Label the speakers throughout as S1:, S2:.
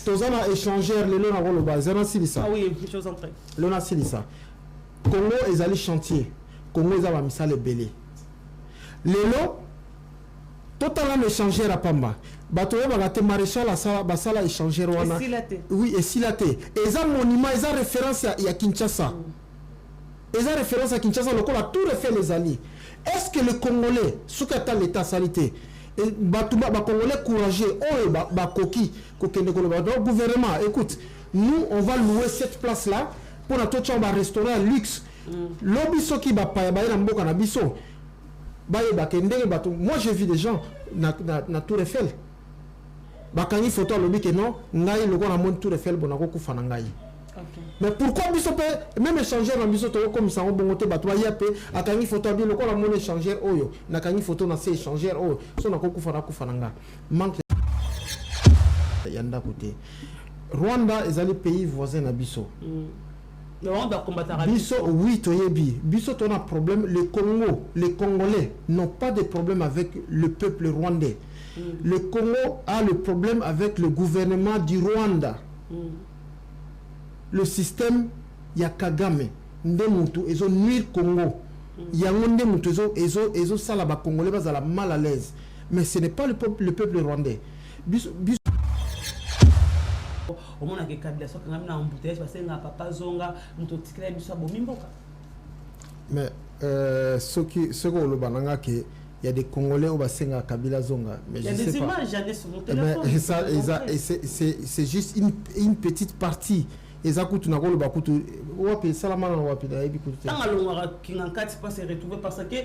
S1: Tozana échangeur le long avant le bas. Zana Silisa.
S2: Ah oui, les choses en train.
S1: Lona Silisa. Congo est allé chantier. Congo est allé misale belé. Lelo totalement échangeur à Pamba. Batoye bagate maréchal à sala basala échangeur wana. Oui, et silaté. Et ça monument, et ça référence à Kinshasa. Et ça référence à Kinshasa, le a tout refait les alliés. Est-ce que le Congolais, sous l'état salité, et Congolais courageux, Koki, le gouvernement, écoute, nous, on va louer cette place-là pour notre restaurant à luxe. L'obiso qui va payer, moi j'ai vu des gens na Tour Eiffel. Bakani photo à l'obi que non, ngai le gars na Tour Eiffel bonako kufana ngai. Mais pourquoi biso même échanger dans biso to comme ça on bongote batwa yape akangi photo bi le ko la mon échanger oyo na kangi photo na se échanger oyo so na ko kufana nga manque yanda côté Rwanda est le pays voisin na biso.
S2: Le Rwanda combattra
S1: biso oui toyebi biso to na problème le Congo les Congolais n'ont pas de problème avec le peuple rwandais. Le Congo a le problème avec le gouvernement du Rwanda. Le système ya Kagame ndemutu ezo nuire Congo yango ndemutu ezo sala ba Congolais bazala mal à l'aise, mais ce n'est pas le peuple rwandais.
S2: Au moins que Kabila soit quand même en embouteillage parce que n'a papa zonga muto tikela biso bomimboka. Mais ce que le bananga que il y a des Congolais au bassin à Kabila zonga, mais il y a des images j'en ai sur mon téléphone. Mais c'est juste une petite partie. Et ça coûte une rôle bakutu wapi salama na wapi da ebi kutu tanga longa kingankati pas se retrouver parce que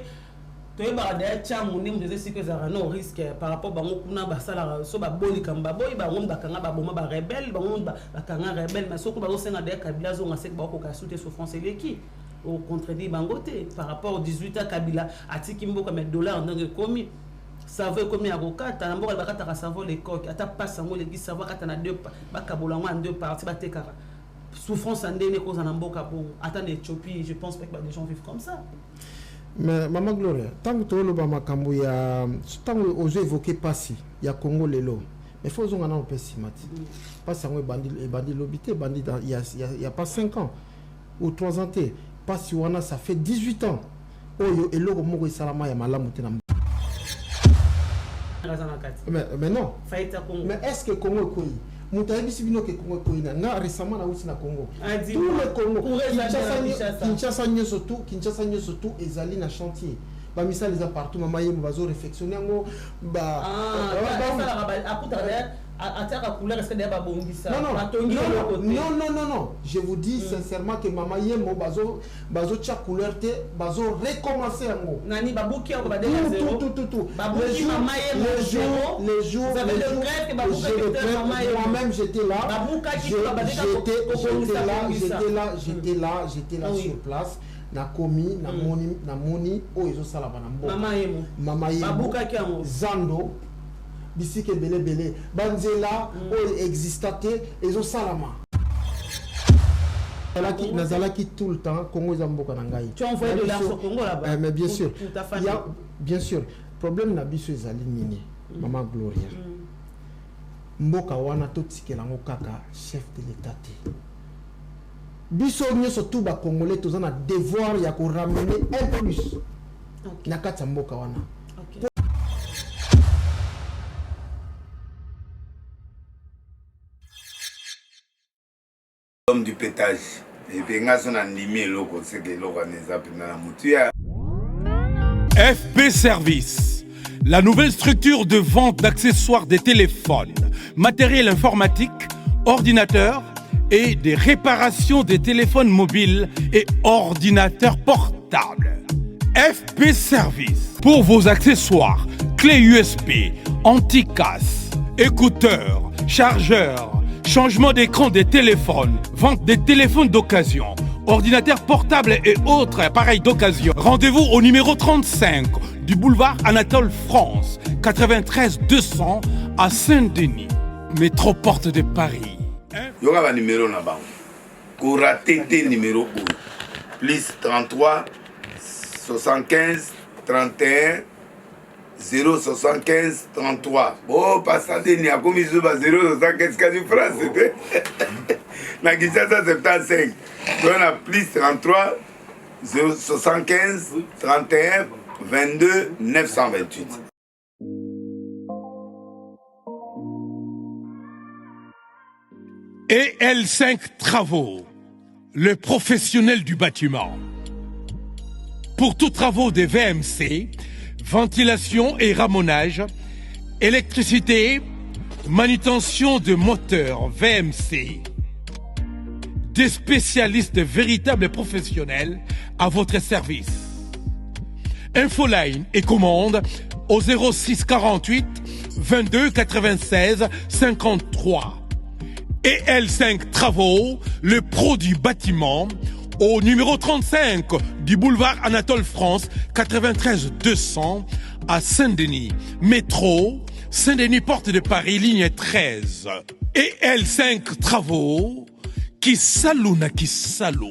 S2: to yeba da cha munim de ce que ça no risque par rapport bango kuna basala so ba boli kamba boy ba ngomba kanga ba boma ba rebelle ba ngomba ba kanga rebelle mais soko ba zo senga de Kabila zonga sek ba ko ka souter souffrance leki au contredit bangote par rapport au 18 à Kabila atiki mboka mais dollar ndenge komi ça veut comme ya kokata na mboka bakata ka savon les coques ata passe ngo les savoir kata na deux ba kabolango en deux parties ba tekara souffrance en dernier cause en amboka pour attendre l'Éthiopie, je pense pas que des gens vivent comme ça.
S1: Mais Maman Gloria, tant que tu as makambo ya tant que osé évoquer Passi, il y a Congo lelo. Mais faut qu'on en pèse mati. Passi un bandit lobité, bandit il y a pas 5 ans ou 3 ans té. Passi wana ça fait 18 ans. Oyo eloko moko salama ya malamu té na. Mais non. Mais est-ce que Congo est quoi? Récemment na Congo. Tout le Congo. Kinshasa surtout ezali na chantier. Ba misali za partout mama yemo bazo réflexionner ngo ba non, je vous dis sincèrement que maman yemo bazo tcha couleur te bazo recommencer ngo nani babuki ngo badela zéro tout babuki mama yemo les jours moi-même j'étais là sur place na komi na moni o ezo sala bana mbo mama yemo babuka kiango zando bisike belé banzela o existate ezo salama nazalaki tout le temps Congo zamboka na ngai. Tu as envoyé de l'argent au Congo là-bas? Mais bien sûr. Il y a bien sûr problème na biso ezali nini Maman Gloria. Mboka wana totikela ngo kaka chef de l'état te. Biso nyoso tout ba Congolais tozana devoir ya ko ramener un peu plus. Na kata mboka wana.
S3: L'homme du pétage. Et puis on a animé l'eau, c'est que l'eau a pris la
S4: FP Service, la nouvelle structure de vente d'accessoires des téléphones, matériel informatique, ordinateurs et des réparations des téléphones mobiles et ordinateurs portables. FP Service, pour vos accessoires, clés USB, anti-casse, écouteurs, chargeurs, changement d'écran des téléphones, vente des téléphones d'occasion, ordinateurs portables et autres appareils d'occasion. Rendez-vous au numéro 35 du boulevard Anatole France, 93 200 à Saint-Denis, métro Porte de Paris.
S3: Il y aura un numéro là-bas. Koura TT numéro 1. Plus 33 75 31 075 33. Oh, passez n'y a comme ils ont 075 quasi France. Na Kinshasa 75. On a plus 33 075 31 22 928.
S4: Et L5 Travaux, le professionnel du bâtiment. Pour tous travaux de VMC, ventilation et ramonage, électricité, manutention de moteurs VMC, des spécialistes véritables professionnels à votre service. Infoline et commande au 06 48 22 96 53. Et L5 Travaux, le pro du bâtiment, au numéro 35 du boulevard Anatole France, 93 200 à Saint-Denis. Métro, Saint-Denis, porte de Paris, ligne 13. Et L5 Travaux, qui salou,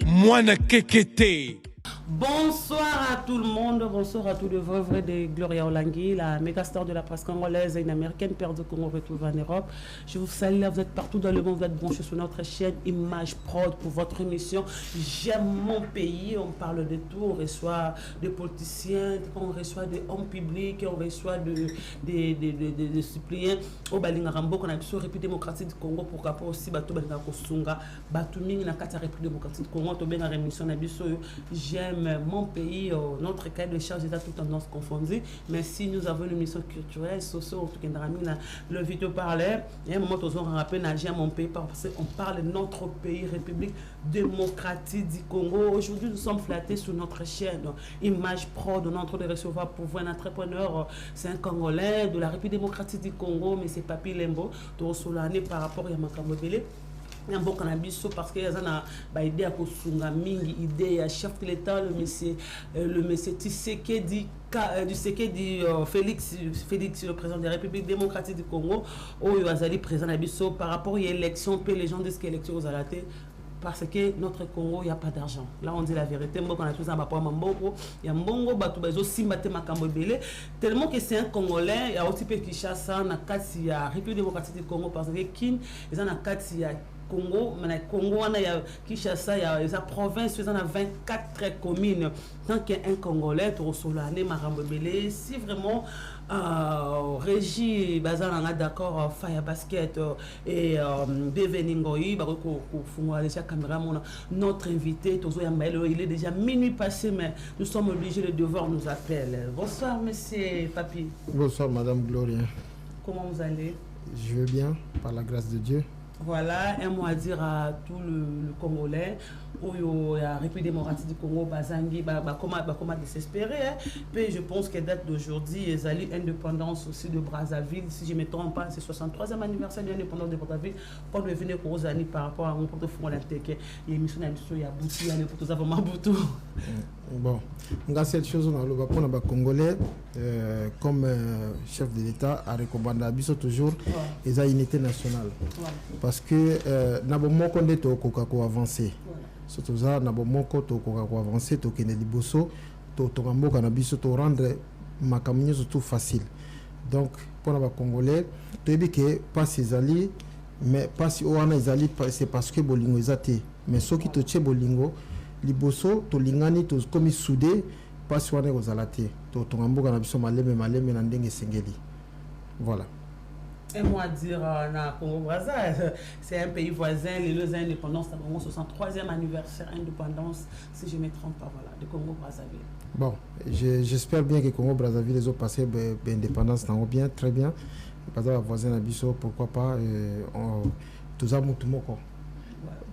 S4: moine kekete.
S5: Bonsoir à tout le monde, bonsoir à tous les vrais de Gloria Olangui, la méga star de la presse congolaise et une américaine, père de Congo retrouvée en Europe. Je vous salue, là, vous êtes partout dans le monde, vous êtes branchés sur notre chaîne Image Prod pour votre émission J'aime mon pays. On parle de tout, on reçoit des politiciens, on reçoit des hommes publics, on reçoit des suppléants au Balingarambo, qu'on a sur la République démocratique du Congo, pourquoi pas aussi Bato Balinga Kosunga, Bato Ming, la République démocratique du Congo, on a une émission J'aime mon pays, notre cahier de charge est à toute tendance confondue. Mais si nous avons une mission culturelle, sociale, le vidéo parlait, et un moment, on rappelle, J'aime mon pays, parce qu'on parle de notre pays, République démocratique du Congo. Aujourd'hui, nous sommes flattés sur notre chaîne Image Prod. On est en train de recevoir pour vous un entrepreneur, c'est un Congolais de la République démocratique du Congo, mais c'est Papi Lembo, de Solane par rapport à Makambo Bele. Il y a un bon cannabis parce qu'il y a une idée à Kosunga Mingi, idée à chef de l'État, le monsieur Tshisekedi Félix, le président de la République démocratique du Congo, où il a été président de par rapport à l'élection, les gens disent que l'élection aux alatés. Parce que notre Congo, il n'y a pas d'argent. Là, on dit la vérité. Il y a un bongo, tellement que c'est un Congolais, il y a aussi Kinshasa, il y a la République démocratique du Congo, parce que Kin, il y a Congo, mais Congo, il y a Kinshasa, il y a la province, il y a 24 communes. Tant qu'il y a un Congolais, si vraiment Régie Bazar d'accord Fire Basket et Deveningoi notre invité il est déjà minuit passé mais nous sommes obligés, le devoir nous appelle. Bonsoir monsieur Papi.
S1: Bonsoir madame Gloria.
S5: Comment vous allez?
S1: Je vais bien, par la grâce de Dieu.
S5: Voilà, un mot à dire à tout le Congolais, où la République démocratique du Congo, Bazangi, comment désespérer. Puis je pense que date d'aujourd'hui, ils allaient l'indépendance aussi de Brazzaville. Si je ne me trompe pas, c'est 63e anniversaire de l'indépendance de Brazzaville. Pour devenir aux années par rapport à mon portefeuille d'Anteke. Il y a une émission, il y a Boutou, il y a pour tous vraiment Boutou.
S1: Bon, on a cette chose, on a les Congolais comme chef de l'État à recommander à toujours les unités nationales. Parce que nous avons avancé. Surtout ça, nous avons avancé, nous avons rendre ma campagne surtout facile. Donc, pour les Congolais, tu dis que pas ces alliés, mais pas si on a les alliés, c'est parce que Bolingo est athée. Mais ceux qui te tuent Bolingo, liboso to lingani to comme soudé pas si on est aux alatés to tongambo kana biso maleme na ndenge sengeli. Voilà.
S5: Et moi dire na Congo Brazza, c'est un pays voisin, les deux indépendances, nous avons 63e anniversaire indépendance, si je ne me trompe pas, voilà, de Congo Brazzaville.
S1: Bon, j'espère bien que Congo Brazzaville les autres passé indépendance bien, très bien. Parce que voisin na biso, pourquoi pas tout ça mutumoko.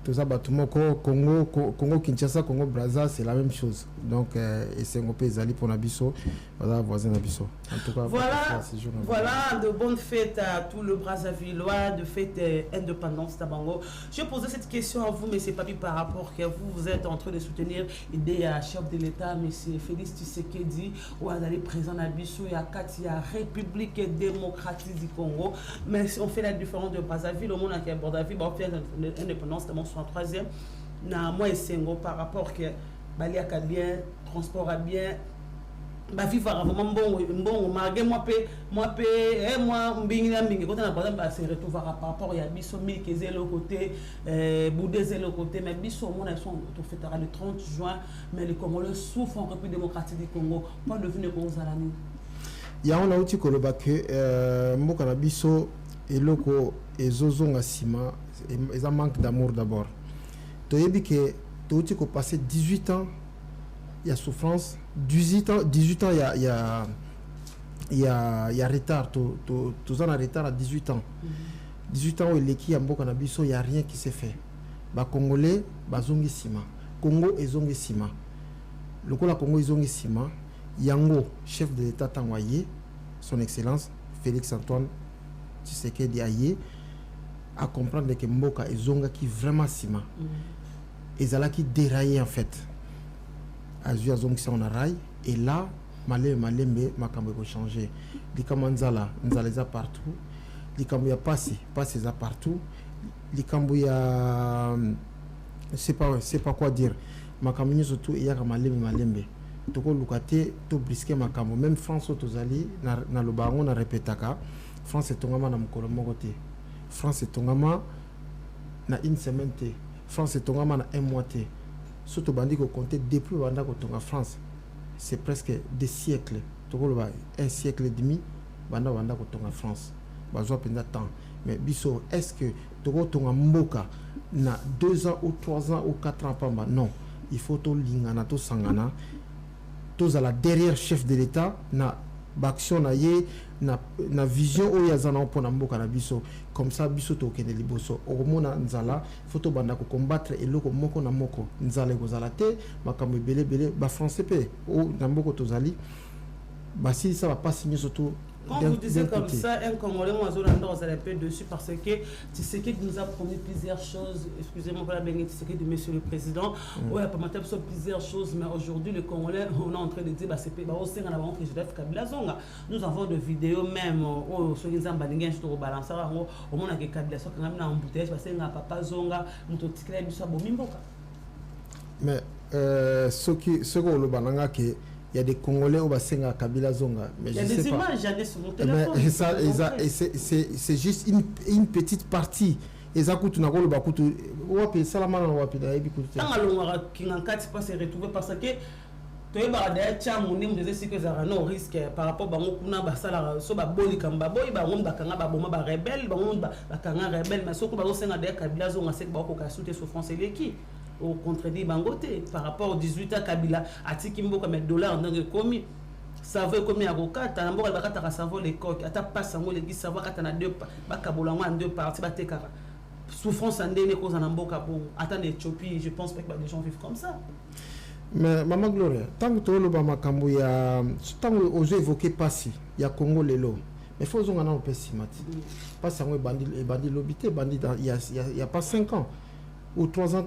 S1: Tout ça, Congo, Kinshasa, Congo, Brazza, c'est la même chose. Donc, et c'est un pays pour Nabiso, voilà, voisin Nabiso. En tout cas,
S5: voilà, de bonnes fêtes à tout le Brazzavillois, de fêtes indépendance d'Abango. Je posais cette question à vous, M. Papi, par rapport que vous êtes en train de soutenir l'idée à chef de l'État, M. Félix Tshisekedi, ou à aller présent Nabiso, il y a Katia, République démocratique du Congo. Mais si on fait la différence de Brazzaville, au monde qui est Bordaville, on fait l'indépendance de 63e, moi et Sengo par rapport que Baliaka bien, transport à bien, ba vivre vraiment bon malgré moi mbingi na mbingi quand on a par se retrouver par rapport ya biso mille que le côté boudé le côté mais biso mon sont tout fêtera le 30 juin mais les Congolais souffrent en République démocratique du Congo pas devenir comme ça l'année
S1: ya on a outi koloba que mboka na biso eloko ezozonga sima et ça manque d'amour d'abord toyebi que outi ko passer 18 ans il y a souffrance 18 ans il y a retard tous en retard à 18 ans 18 ans où l'équipe a mboka na biso il y a rien qui s'est fait ba congolais bazongi sima Congo ezongi sima lokola Congo ezongi sima yango chef de l'état tangoye son excellence Félix Antoine Tshisekedi aye à comprendre que mboka ezonga qui vraiment sima ezala qui déraillé en fait Azua zongi sa on rail et là malembe makambo ko changer likambo nzala za partout likambo ya passe za partout likambo ya c'est pas quoi dire makambo surtout il y a malembe toko lukate to brisker makambo même France tozali na lobango na répétaka France tongama na mukolo moko te France tongama na une semaine te France tongama na un mois te surtout bandi ko compter depuis banda ko tonga France c'est presque des siècles tokoloba un siècle et demi banda ko tonga France bazwa penda temps mais biso est-ce que toko tonga mboka na 2 ans ou 3 ans ou 4 ans pamba non il faut to lingana to sangana to za la derrière chef de l'état na baction na ye na vision o ya zana pona mboka na biso comme ça biso to kende liboso o mona nzala photo banda ko combattre eloko moko na moko nzala ko zala te makambo belé ba français pe o na mboko to zali ba si ça va pas signer surtout.
S5: Quand vous disiez comme ça, un Congolais, moi, je vais un peu dessus parce que tu sais qu'il nous a promis plusieurs choses. Excusez-moi pour la bénédiction, tu sais que de Monsieur le Président, ouais, pas mal de plusieurs choses, mais aujourd'hui, les Congolais, on est en train de dire, bah, c'est pas aussi en avant que je dois Kabila Zonga. Nous avons des vidéos même, sur les ambalingens, je te rebalance, au moins, avec Kabila Zonga, quand même, en bouteille, parce que Papa Zonga, nous te tirons du sabot Mimboka.
S1: Mais, ce qu'on le bananga, que il y a des Congolais au bassin à Kabila Zonga. Mais il y a des images,
S5: j'allais sur mon téléphone.
S1: Mais c'est juste une petite partie. Et ça coûte une rôle, bah coûte. Wapi, Salaman, wapi, d'ailleurs, coûte.
S5: Tant que l'on a qui n'en cas pas se retrouver parce que tu es barré tiens mon nom de ce que ça a no risque par rapport à mon basala so ba boli kamba boy ba on ba kanga ba boma ba rebelle ba on ba kanga rebelle mais soko ba o senga de Kabila Zonga c'est ba ko ka souter souffrance l'équipe. Au contredit Bangote par rapport au 18 à Kabila à Tikimbo comme $, donc commis ça veut comme avocat t'as n'importe quoi t'as savoir les coques t'as pas savoir les savoir quand t'as deux bakabolango en deux parties bah t'es cara souffrance en dernier cause en amboka pour attendre Éthiopie je pense pas que les gens vivent comme ça
S1: mais Maman Gloria tant que tu le bama kambo ya tant que osé évoquer passi il y a Congo lelo mais faut on en peut si mati pas ça bandit lobité bandit il y a pas 5 ans ou 3 ans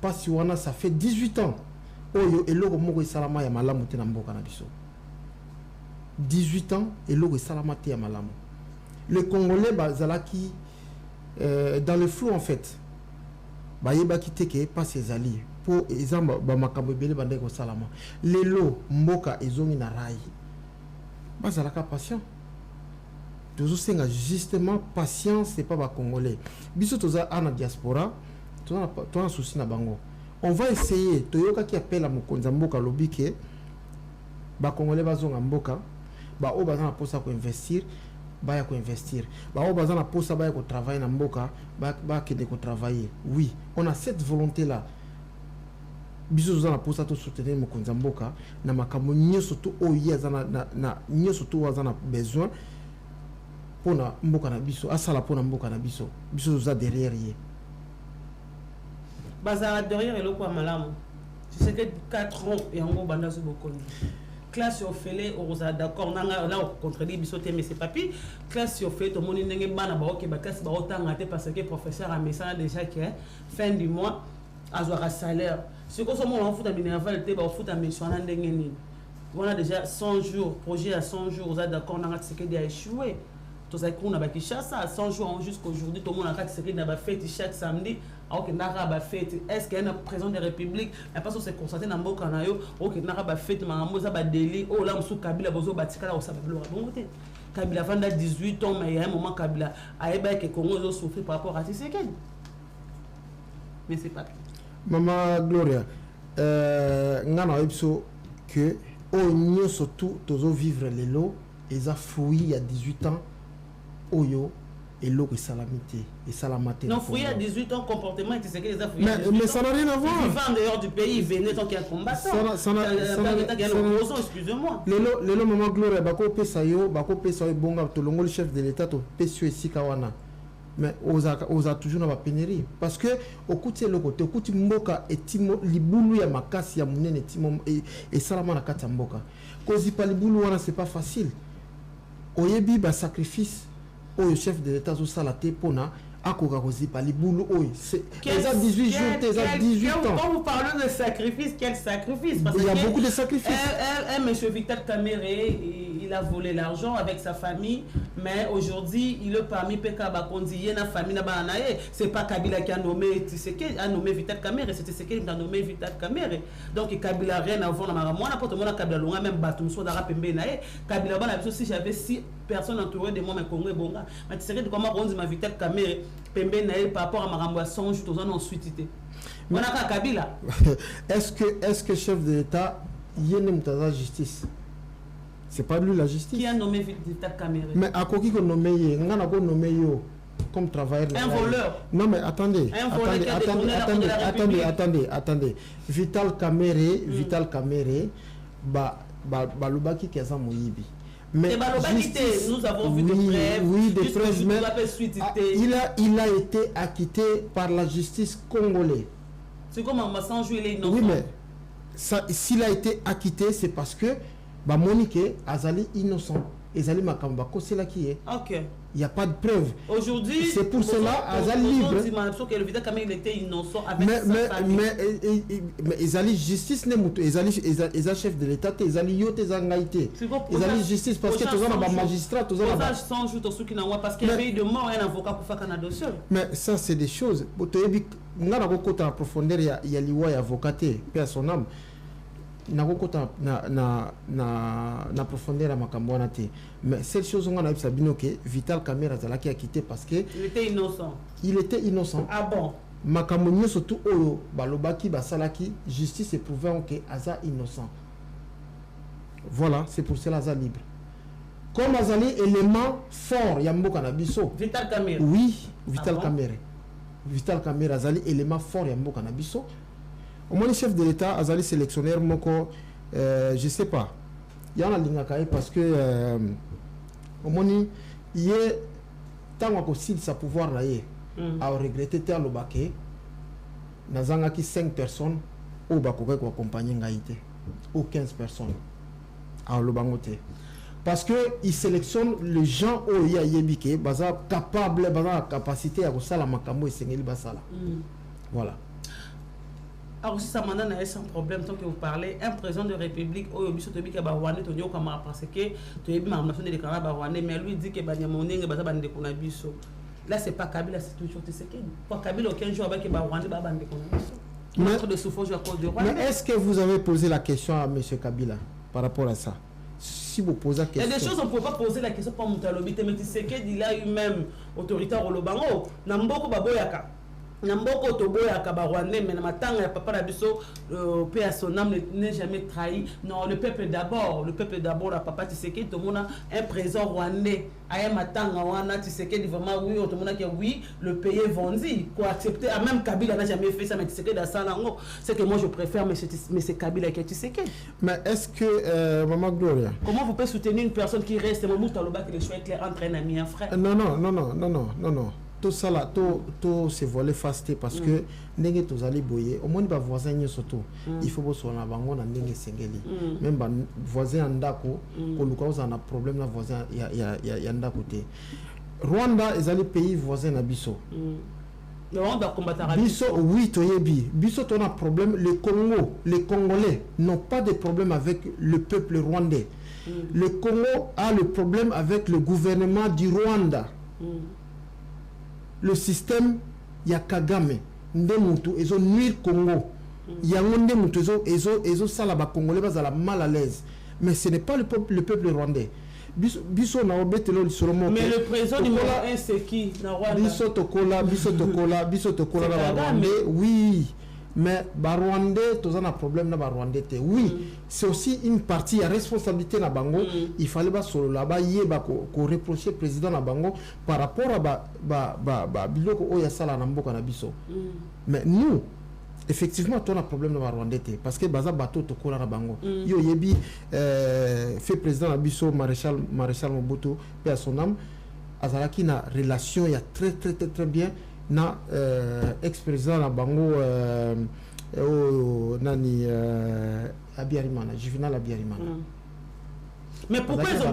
S1: parce que ça fait 18 ans. Oyo eloko moko salama ya malamu te na mboka na biso. 18 ans eloko salama te ya malamu. Le Congolais bazalaki dans le flou en fait. Ba yeba kiteke pas ses alliés pour ezamba ba makambo bele bande ko salama. Lelo mboka ezongi na rai. Bazalaka patient. Toujours senga justement patience c'est pas ba Congolais. Biso toza ana diaspora toi un souci na bango on va essayer toyoka qui appelle à mokonza mboka lobike ba congolais bazonga mboka ba o bazana posa ko investir ba ya ko investir ba o bazana posa ba ya ko travailler na mboka ba kende ko travailler oui on a cette volonté là biso zana posa to soutenir mokonza mboka na makambo nyoso to oya zana na nyoso to wazana besoin pona mboka na biso asala pona mboka na biso za derrière ye
S5: Bazar derrière et le quoi malamu. Tu sais que 4 ans et en gros banda sur beaucoup. Classe au fait on a d'accord là on contredit bisoté mais c'est papi classe au fait tout le monde n'est pas na ok ba classe ba autant raté parce que professeur a message déjà que fin du mois avoir un salaire. Ce que sommes on fout à minerval te ba fout à mission na ndenge ni. On a déjà 100 jours projet à 100 jours on a d'accord na ce qui a échoué. Tout ça, on a Kinshasa, 100 jours jusqu'aujourd'hui, tout le monde a série de fête chaque samedi. Alors que n'a fête, est-ce qu'il y a un président de la République? Mais parce que c'est constaté dans le Canayo, ok, n'a fête, mais on a délit, oh là, on Kabila, bozo batika, on s'appelle le bon côté. Kabila a 18 ans, mais il y a un moment Kabila a que Congo souffert par rapport à Tshisekedi. Mais c'est pas tout.
S1: Maman Gloria, ngana ipso que on surtout tozo vivre les lots, ils ont fouillé il y a 18 ans, oyo et l'eau est salamité et salamate.
S5: Non, fouillé à 18 ans, comportement, et Tshisekedi les a fouillé.
S1: Mais ça n'a rien à voir.
S5: Ils vivent en dehors du pays, ils venaient tant qu'il y a un combattant. Ça n'a excusez-moi.
S1: Les lots, maman Gloria, bako pesayo bonga tolongo le chef de l'État to pesio ici kawana. Mais oza toujours na pénurie parce que au côté le côté au côté mboka etimo libulu ya makasi ya munene timo et salama na kati mboka kozi pa libulu wana c'est pas facile oyebi ba sacrifice au chef de l'État zo salate pona akoka kozi pa libulu oy c'est ça 18 jours ça 18 ans.
S5: Quand vous parlez de sacrifice, quel sacrifice? Parce
S1: il y a beaucoup de sacrifices.
S5: Monsieur Vital Kamerhe, il a volé l'argent avec sa famille, mais aujourd'hui, il est parmi Peka Bakondi, il y a une famille là-bas. C'est pas Kabila qui a nommé Tshisekedi, a nommé Vital Kamerhe, c'est Tshisekedi qui a nommé Vital Kamerhe. Donc Kabila rien à voir dans ma moi n'importe moi Kabila longa même batum soit d'ara pembe naé. Kabila bana si j'avais 6 personnes entourées de moi mais Congo bonga. Mais Tshisekedi comment on dit ma Vital Kamerhe pembe naé par rapport à ma rambo 100 jours aux ensuite. On a Kabila.
S1: Est-ce que chef de l'État y a une justice? C'est pas lui la justice.
S5: Qui a nommé Vital Kamerhe?
S1: Mais à quoi qui a nommé on a nommé comme travailleur.
S5: Un voleur.
S1: Non mais attendez. Attendez. Vital Kamerhe, balubaki keza moyibi.
S5: Mais nous avons vu des preuves.
S1: Oui, des preuves. Il a été acquitté par la justice congolaise.
S5: C'est comme un maçon joué les innocents.
S1: Oui, mais s'il a été acquitté, c'est parce que Monique Azali innocent. Azali Makambako, c'est là qui est.
S5: Ok.
S1: Il n'y a pas de preuve.
S5: Aujourd'hui,
S1: c'est pour cela Azali libre.
S5: Que le Vital Kamerhe était innocent avec
S1: sa
S5: famille.
S1: Mais Azali justice n'est pas Azali chef de l'État, Azali yote zangaïté. Azali justice parce que tu as un magistrat, tu as un
S5: 100 jours parce qu'il y avait de mort un avocat pour faire un dossier.
S1: Mais ça c'est des choses. On a beaucoup en profondeur il y a liwa avocaté paix à son âme. Na profondeur à Makambouana. Mais cette chose, on a vu que Vital Kamerhe a quitté parce que
S5: il était innocent.
S1: Il était innocent.
S5: Ah bon?
S1: Makambo surtout Oyo, Balobaki, Basalaki, justice est prouvée que Aza innocent. Voilà, c'est pour cela Aza libre. Comme Azali, élément fort, Yambo Kanabiso.
S5: Vital Kamerhe.
S1: Oui, Vital Kamerhe. Vital Kamerhe, Azali, élément fort, Yambo Kanabiso. Au moins, le chef de l'État, Azali sélectionnaire, Moko, je sais pas. Il y a un lingakaï parce que, au moins, il y a tant possible sa pouvoir là, à regretter tel au baquet, n'a qui 5 personnes au bakoke pour accompagner Ngaïté, ou 15 personnes à l'obangote. Parce qu'il sélectionne les gens où il y a yébike, capable, capacité à ça la makambo et sengeli basala. Voilà.
S5: Alors, si ça m'a donné sans problème, tant que vous parlez, un président de République, parce que tu es mais lui dit que là, c'est pas Kabila, c'est toujours Tshisekedi. Pour Kabila, aucun jour avec
S1: mais est-ce que vous avez posé la question à M. Kabila par rapport à ça? Si vous posez la question.
S5: Il y a des choses on ne peut pas poser la question pour Moutalobi, mais Tshisekedi, il a eu même autoritaire au Lobango. Namboko Baboyaka. Namboko Toboya Kabarwane, mais Namatanga ya papa Nabiso, paix à son âme, n'est jamais trahi. Non, le peuple d'abord, la papa Tshisekedi, tout le monde a un présent rwandais. Aya Matanga, Wana Tshisekedi, vraiment, oui, tout le monde a dit oui, le pays est vendu. Quoi accepter, même Kabila n'a jamais fait ça, mais Tshisekedi a ça là, c'est que moi je préfère, mais c'est Kabila qui est Tshisekedi.
S1: Mais est-ce que, Maman Gloria.
S5: Comment vous pouvez soutenir une personne qui reste, Mamou Taloba, que le choix est clair entre un ami et un frère?
S1: Non. Tout ça là, tout se voler fasté parce que n'engé tous allés boyer. Au moins les voisins surtout. Il faut bosser en avant on a n'engé sengeli. Même voisins en dako, pour le cas où on a problème la voisin y a en côté. Rwanda est allé pays voisin à Bisso.
S5: Mais on doit combattre à
S1: Bisso, oui, toyebi. Bisso, on a un problème. Le Congo, les Congolais n'ont pas de problème avec le peuple rwandais. Le Congo a le problème avec le gouvernement du Rwanda. Le système, il y a Kagame. Ndemutu, ils ont nuit Congo. Il y a Ndemutu, ils ont salaba Congolais, ils ont mal à l'aise. Mais ce n'est pas le peuple rwandais. Biso na obetelo lisolomo.
S5: Mais le président numéro 1 c'est qui na Rwanda? Biso
S1: tokola na Rwandais. Oui. Mais Rwandais, tous un problème na Rwandais. Oui, c'est aussi une partie à responsabilité na bango. Il fallait pas solo là-bas yeba ko reprocher président na bango par rapport à biloko oya sala na mboka na biso. Mais nous effectivement, on a un problème dans la Rwanda parce que baza bateau to kola na bango. Yo yebi fait président Abisso maréchal Mobutu paix à son âme. Azalaki na relation il y a très bien na ex-président na bango nani Abiyarimana, Juvenal Abiyarimana.
S5: Mais pourquoi ils ont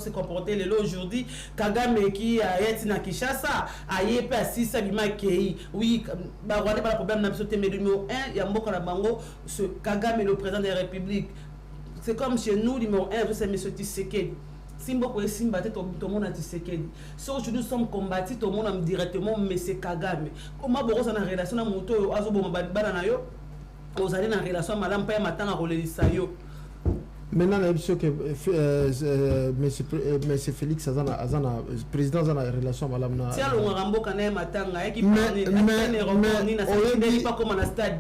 S5: se comporter aujourd'hui Kagame qui a été na Kinshasa a yé pas si ça bima kei oui ba Rwanda pas le problème na biso mais numéro 1 ya mboka na bango ce Kagame le président de la République c'est comme chez nous numéro 1 c'est monsieur Tshisekedi Simbo ko simba te to mona Tshisekedi so aujourd'hui nous sommes combattus to mona directement monsieur Kagame comment boko ça na relation na moto azo bo bana na yo vous allez dans relation madame pas matin à relisa yo
S1: maintenant la que monsieur Félix azana président azana relation madame na
S5: tiens le rambo kana matanga yaki pas comme na stade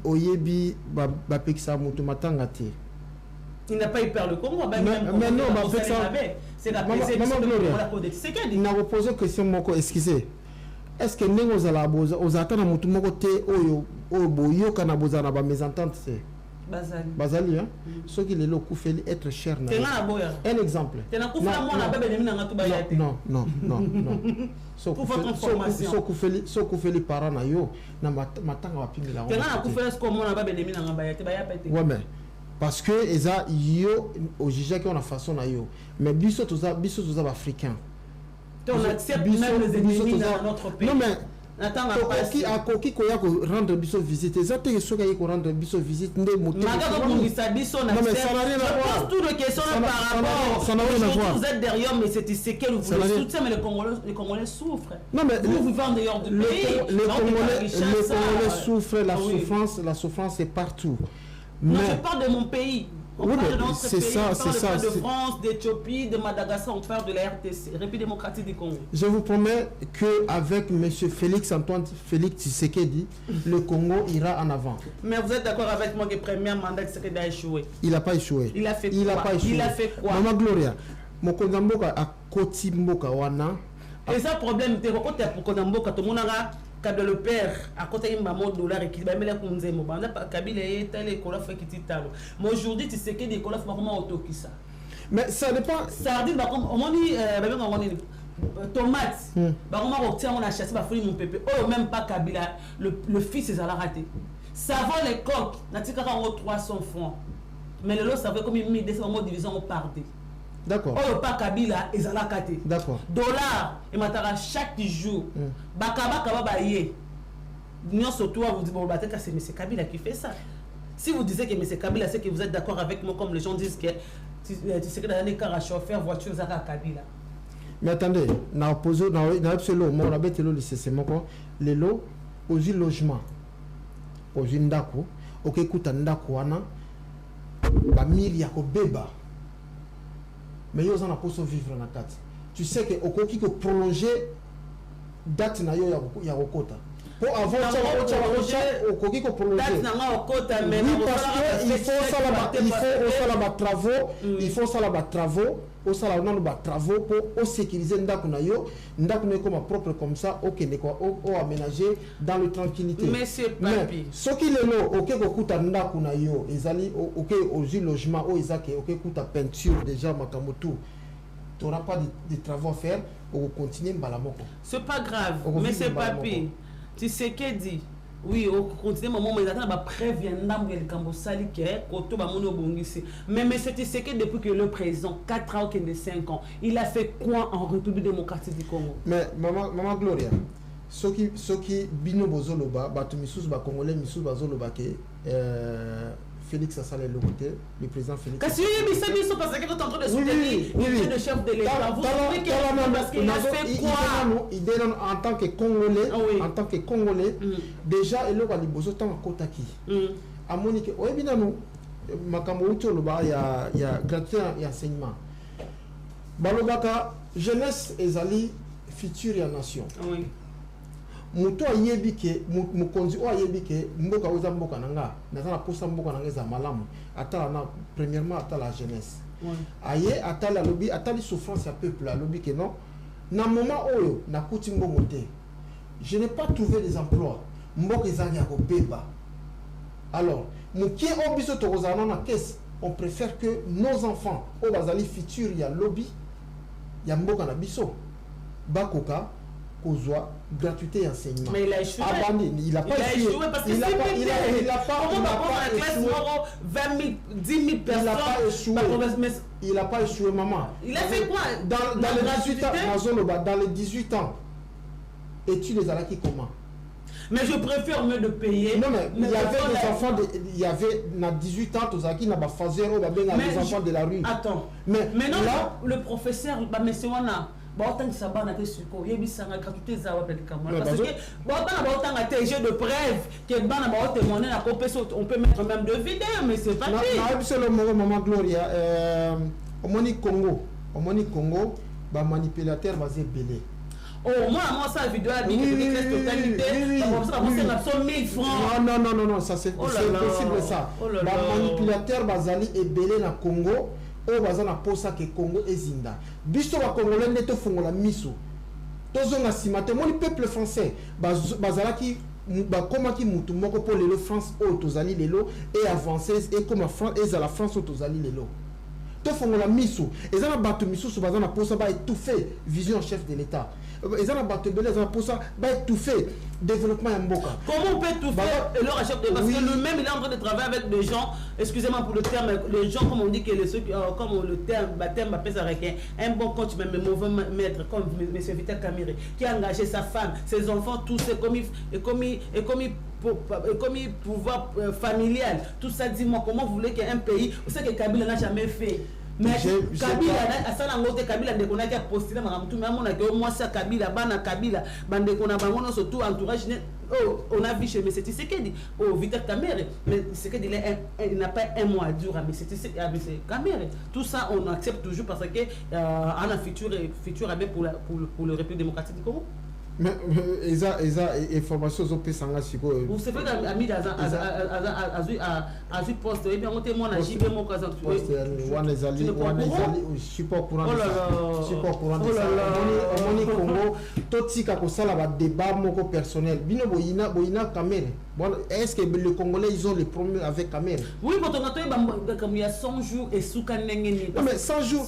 S1: oyebi ba pekisa mutu matanga te
S5: il n'a pas eu peur le Congo
S1: mais non ba pekisa
S5: c'est la présidence c'est que
S1: na reposer question moko excusez est-ce que nous allons aux attendre mutu moko te oyo boyo kana bozana ba mésentente c'est Bazali hein ce qui est le coup fait être cher na un exemple non so coup fait les parents na yo na matanga wa pingela ouais mais parce que eza yo au juge qui on a façon na yo mais biso toza africain
S5: on accepte même les ennemis dans notre pays.
S1: Non mais qui a qui koya ko rendre biso visite exactement ce qui ko rendre biso visite ndé moto
S5: magaga bungisa biso na
S1: non mais ça n'a rien à voir
S5: tout de questions par rapport
S1: ça n'a rien à voir
S5: vous êtes derrière mais c'est que vous voulez soutenir mais les Congolais souffrent
S1: non mais
S5: vous vivez en dehors du pays
S1: les Congolais souffrent la souffrance est partout
S5: mais je parle de mon pays. On
S1: oui,
S5: parle de notre pays,
S1: ça,
S5: on parle de France, d'Éthiopie, de Madagascar, on parle de la RTC, République démocratique du Congo.
S1: Je vous promets qu'avec M. Félix-Antoine Tshisekedi, le Congo ira en avant.
S5: Mais vous êtes d'accord avec moi que le premier mandat Tshisekedi a échoué?
S1: Il n'a pas échoué.
S5: Il a fait quoi? Il a fait quoi?
S1: Maman Gloria, mon Kongamboka a Koti Mboka Wana.
S5: Et ça, problème, c'est que pour Kongamboka, tout le monde a quand le père à côté de $1 et qui va mettre comme zémo banda Kabila est tel école fait qui titalo mais aujourd'hui tu sais que des écoles vraiment auto qui ça
S1: mais ça dépend
S5: ça dit bah comme on dit tomate bah comment on tient on a chassé bah fruit mon pépé oh même pas Kabila le fils c'est à la raté savon les coques natika en 300 francs mais le lot ça fait comme 1200 mots division au parti.
S1: D'accord.
S5: Oh, pas Kabila, ils ont la carte.
S1: D'accord.
S5: Dollar, et maintenant chaque jour. Bakaba baye. Nous surtout vous dites bon c'est M. Kabila qui fait ça. Si vous disiez que M. Kabila c'est que vous êtes d'accord avec moi comme les gens disent que tu sais que dans les cars à chauffeur voiture ça Kabila.
S1: Mais attendez, na opposé na absolument mon abete lo c'est moko les lots aux logements. Aux ndako, OK kuta ndako wana ba mili ya ko beba. Mais ils ont pas vivre na date. Tu sais que au qui que prolonger date na yo ya kokota. Pour avoir au coquille ko prolonger.
S5: Date na kokota mais
S1: parce que il faut ça là travaux, au sala na ba travaux pour sécuriser ndako na yo comme propre comme ça OK au aménager dans le tranquillité.
S5: Mais c'est papi.
S1: Ce qui le lo OK ko kuta ndako na yo ezali OK au logement au ezake OK kuta peinture déjà makamotu. Tu n'auras pas de travaux à faire pour continuer balamoko.
S5: C'est pas grave, mais c'est papi. Tu sais que dit Oui, au continue moment mais attends ba preuve ndambo le kambo sali ke koto ba mono bongisi. Mais c'est que depuis que le président 4 ans ou 5 ans, il a fait quoi en République démocratique du Congo?
S1: Mais maman Gloria, ce qui bino bozoloba batu misusu ba congolais misusu bazoloba ke Félix Assala Lokoté, le président Félix.
S5: Parce que parce que vous êtes en train de soutenir le chef de l'État. Vous savez qu'il a fait quoi?
S1: Il donne en tant que Congolais, déjà il a liboso tant kotaki. À Monique, oui bien nous, makambo utoloba il y a gratuité et enseignement. Balobaka jeunesse ezali futur ya nation.
S5: Oui.
S1: Muto ayebi ke mukonzi o ayebi ke mboka oza mboka nanga nazana posa mboka nanga za malamu atala na premièrement atala la jeunesse aye atala lobby atali souffrance ya peuple la lobby ke non na moment oyo na kuti mbongo te je n'ai pas trouvé des emplois mboka ezali ya kobeba alors mukie o biso tokozana na caisse on préfère que nos enfants o bazali futur ya lobby ya mboka na biso bakoka kozwa gratuité et enseignement.
S5: Mais il a échoué.
S1: Il n'a pas échoué.
S5: Parce que il a pas échoué. 10 000 personnes.
S1: Il n'a pas échoué, maman.
S5: Il a fait quoi?
S1: Dans les 18 ans, études les alaki comment?
S5: Mais je préfère mieux de payer.
S1: Non, mais il y avait des enfants, il y avait dans 18 ans, tous qui n'ont pas fait zéro, des enfants de la rue.
S5: Attends. Mais non, là, le professeur, mais c'est autant que ça va na tesiko yebi sanga gratuité za wa pédicament parce que autant na TG de preuve que bana ba témoigner na copeso on peut mettre même de vidéo mais c'est pas
S1: pire na c'est le maman Gloria au moni Congo ba manipulateur va se belé.
S5: Oh moi ça vidéo a dit que totalité ça 1000 francs.
S1: Non ça c'est possible ça. Ba manipulateur bazali ebelé na Congo o bazana posa ke Congo ezinda biso ba congolais neto fongola miso tozonga simate moni peuple français bazala ki ba koma ki mutu moko po lelo France o tozali lelo et avancer et comme France et la France o tozali lelo to fongola miso ezana bato miso so bazana posa ba étouffer vision chef de l'état ezana bato belé ezana posa ba étouffer développement ya mboka.
S5: Comment on peut tout faire et leur achète parce que lui-même il est en train de travailler avec des gens, excusez-moi pour le terme, les gens comme on dit que les ceux comme le terme baptême appelle ça avec un bon coach même mauvais maître comme monsieur Vital Kamerhe qui a engagé sa femme, ses enfants tous comme pouvoir familial, tout ça dis-moi comment vous voulez qu'un pays, vous savez que Kabila n'a jamais fait. Mais Kabila asala ngote Kabila ndeko na kia postiller maramutu mais amona ke moi ça Kabila bana Kabila bande kona bangono surtout entourage on a vu chez mais c'est ce qu'il dit oh Vital Kamerhe mais c'est que il n'a pas un mois à dur mais c'est Kamerhe tout ça on accepte toujours parce que en a futur pour le République démocratique du Congo.
S1: Mais eza information zo pesa nga siko
S5: vous savez ami azu poste et bien on témoin na JB mon cas
S1: poste wana ezali support courant de ça moni Congo totika ko sala ba débat moko personnel bino boyina Kamerhe bon est-ce que les Congolais ils ont les problèmes avec Kamerhe?
S5: Oui quand on a comme il y a 100 jours et souka nengeni
S1: mais 100 jours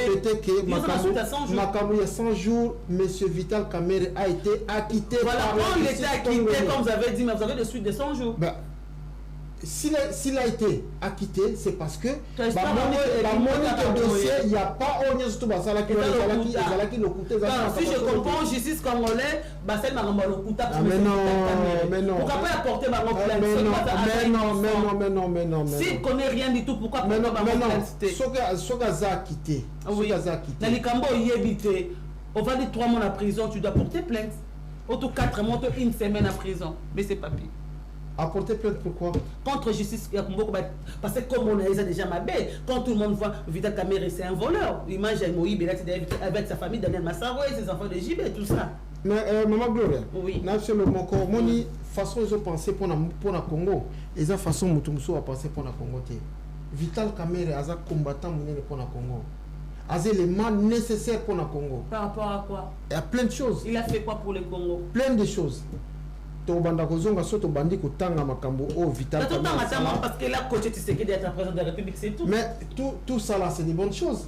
S1: répété que makambo il y a 100 jours monsieur Vital Kamerhe a été acquitté.
S5: Voilà, quand il était acquitté, comme vous avez dit, mais vous avez de suite de 100 jours.
S1: Bah, s'il a été acquitté, c'est parce que la dossier, il n'y a pas si
S5: je comprends, justice congolais, c'est mais non. Pourquoi pas apporter ma plainte?
S1: Mais non.
S5: S'il ne connaît rien du tout, pourquoi pas
S1: acquitté.
S5: Dans les Cambo, il est habité. On va dire 3 mois en prison, tu dois porter plainte. Autour 4 mois, une semaine en prison. Mais c'est pas pire.
S1: Apporter plainte pourquoi?
S5: Contre justice, parce que comme on a déjà ma belle, quand tout le monde voit Vital Kamerhe c'est un voleur, imagine Moïbe avec sa famille, Daniel Massaroy, ses enfants de JB, tout ça.
S1: Mais Maman Gloria,
S5: oui.
S1: Absolument, moni façon ils ont pensé pour la Congo, et la façon Mutumso a pensé pour la Congo. Vital Kamerhe est un combattant pour la Congo. As éléments nécessaires pour le Congo.
S5: Par rapport à quoi?
S1: Il y a plein de choses.
S5: Il a fait quoi pour le Congo?
S1: Plein de choses. Vital
S5: parce que là, côté Tshisekedi est un président de la République, c'est tout.
S1: Mais tout ça là, c'est des bonnes choses.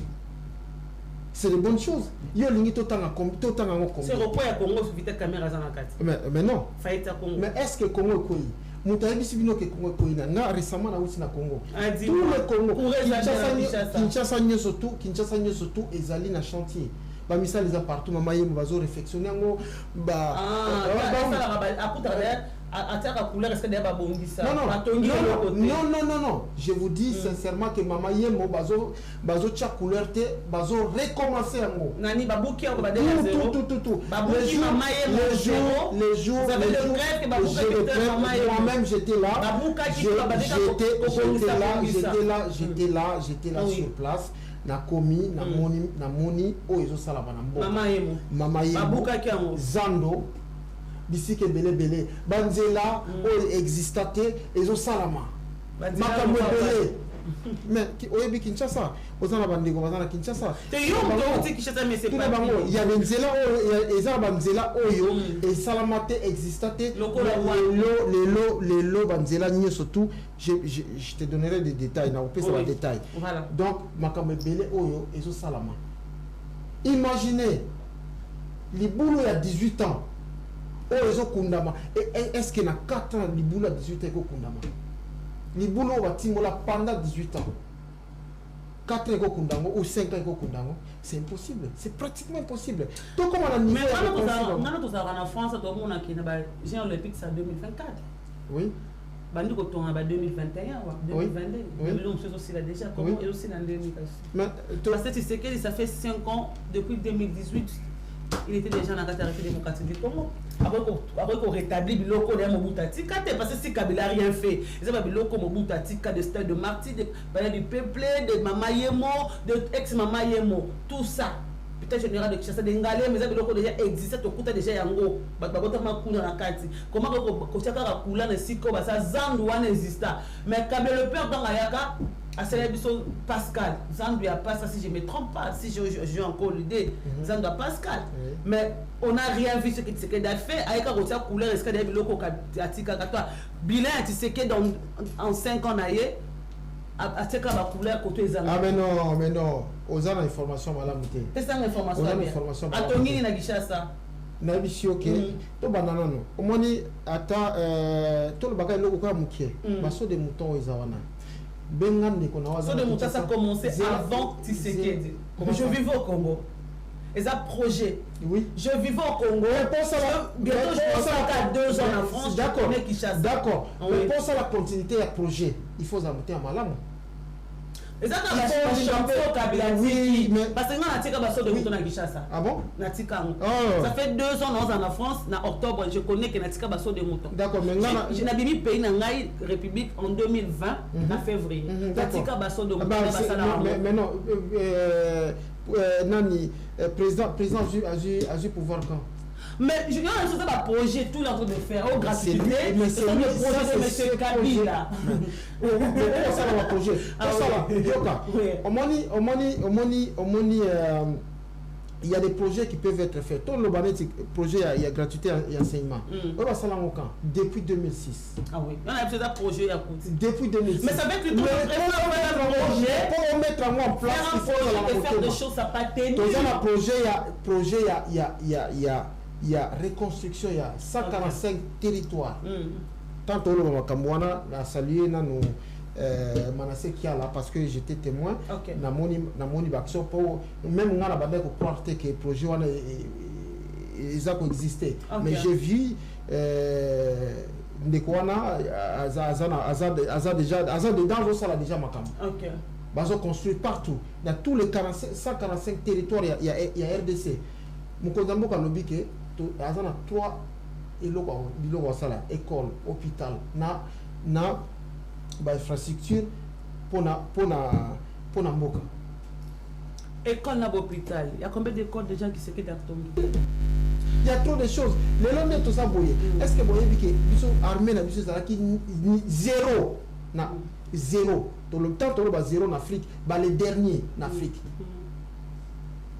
S1: c'est de bonnes choses. Yo lingi totanga kombi totanga ngo kombi.
S5: C'est repos ya Congo sur vitesse caméra za na kati.
S1: Mais non.
S5: Faita Congo.
S1: Mais est-ce que Congo est koyi? Mutayebi sibino ke Congo est koyi na récemment na wuti na Congo. Tout le Congo. Kinshasa nyoso tout ezali na chantier. Ba misali za partout mama yemo bazo réflexionner ngo ba non, je vous dis sincèrement que maman yemo bazo tcha couleur te bazo recommencer ngo
S5: nani babuki au bade
S1: tout
S5: babuki maman yemo
S1: les jours moi-même j'étais là j'étais là sur place na komi na moni o ezo sala bana mboka mama yemo
S5: babuka ki yango
S1: zando bisike belé banzela o existate ezo salama makambo belé mais oyebi Kinshasa ozana bandeko bazana Kinshasa
S5: te yo to Kinshasa mais c'est pas
S1: bango il y a nzela o eza banzela oyo et salamate existate les lo banzela nyoso tout je te donnerai des détails na opesa ba détails
S5: voilà
S1: donc makambo belé oyo ezo salama imaginez libulu ya 18 ans oyo ezo kundama est-ce que na 4 ans libulu ya 18 ans eko kundama libulu batimola pendant 18 ans 4 ans eko kundango ou 5 ans eko kundango c'est impossible, c'est pratiquement impossible. Donc comment on a
S5: mais on a en France tout le monde qui na Jeux olympiques c'est en 2024
S1: oui
S5: bandi ko tonga ba 2021 ou 2022 mais nous sommes aussi là déjà comment et aussi dans 2024 mais parce que tu sais que ça fait 5 ans depuis 2018 il était déjà dans la République démocratique du Congo. Après qu'on rétablit Biloko de Mobutu Tika, parce que si Kabila n'a rien fait, ils ont Biloko Mobutu Tika de stade de Marty, de peuple, de Mama Yemo, de ex-Mama Yemo, tout ça. Peut-être général de Kinshasa de Ngale, mais ça Biloko déjà existait, tout coûte déjà Yango, Bakota Makuna na Kati. Comment qu'on Chaka Kula ne Siko, ça Zandouane exista. Mais Kabila le père dans Ayaka, à Célébison Pascal, Zandou a pas ça si je me trompe pas, si j'ai encore l'idée, Zandou a Pascal. Mais on n'a rien vu ce que Tshisekedi a fait avec un routier couleur, est-ce qu'il y a des locaux à Tikakatoa. Bilan Tshisekedi en 5 ans naïe, à Tshisekedi va couleur côté Zandou.
S1: Ah mais non, aux ans d'information madame Mouté.
S5: C'est ça l'information. À Tongini na Gishasa.
S1: Na bishi ok. To banana no. Omoni ata to le bagay loko ka mukie. Baso de mouton ezawana.
S5: Ça a commencé avant Tshisekedi. Je vivais au Congo. Et ça projet.
S1: Oui.
S5: Je vivais au Congo. Bientôt je pense à 2 ans en France.
S1: D'accord. D'accord. Mais pour ça la continuité du projet, il faut monter à Malam.
S5: Et ça quand la chanson Kabila oui, mais parce que on a tika baso de mouton na Gishasa.
S1: Ah bon?
S5: Na tika. Ça fait 2 ans en France, en octobre, je connais que na tika baso de mouton.
S1: D'accord, mais
S5: je n'ai bimi pays na ngai République en 2020 en février. Na tika baso de mouton
S1: mais non nani président a eu pouvoir quand?
S5: Mais je viens de faire un projet, tout l'entre de faire, au gratuité, mais c'est le projet de M. Kabila.
S1: Ça va projet. Il y a des projets qui peuvent être faits. Tout le projet, il y a gratuité et enseignement. On va s'en quand depuis 2006.
S5: Ah oui, on a fait un projet à côté.
S1: Depuis 2006.
S5: Mais ça veut dire que
S1: pour mettre en place, il faut
S5: faire des choses à pas tenir.
S1: Dans un projet, il y a reconstruction, il y a 145 territoires. Tant que le Kambouana a salué nos Manassé qui a là parce que j'étais témoin. Na moni action pour même on a badé pour porter que le projet ils ont existé. Mais j'ai vu Ndekwana Aza déjà dedans ça là déjà makam.
S5: OK.
S1: Bazo construit partout. Dans tous les 145 territoires il y a RDC. Mukodambo kalobi ke azana 3 iloko sala école, hôpital na infrastructure pour na mboka.
S5: École na hôpital. Il y a combien d'écoles de gens qui se quittent à tomber?
S1: Il y a trop de choses. Les longs tout ça boye. Est-ce que boye que biso armée na biso ça qui zéro na zéro. Dans le temps to ba zéro en Afrique, ba les derniers en Afrique.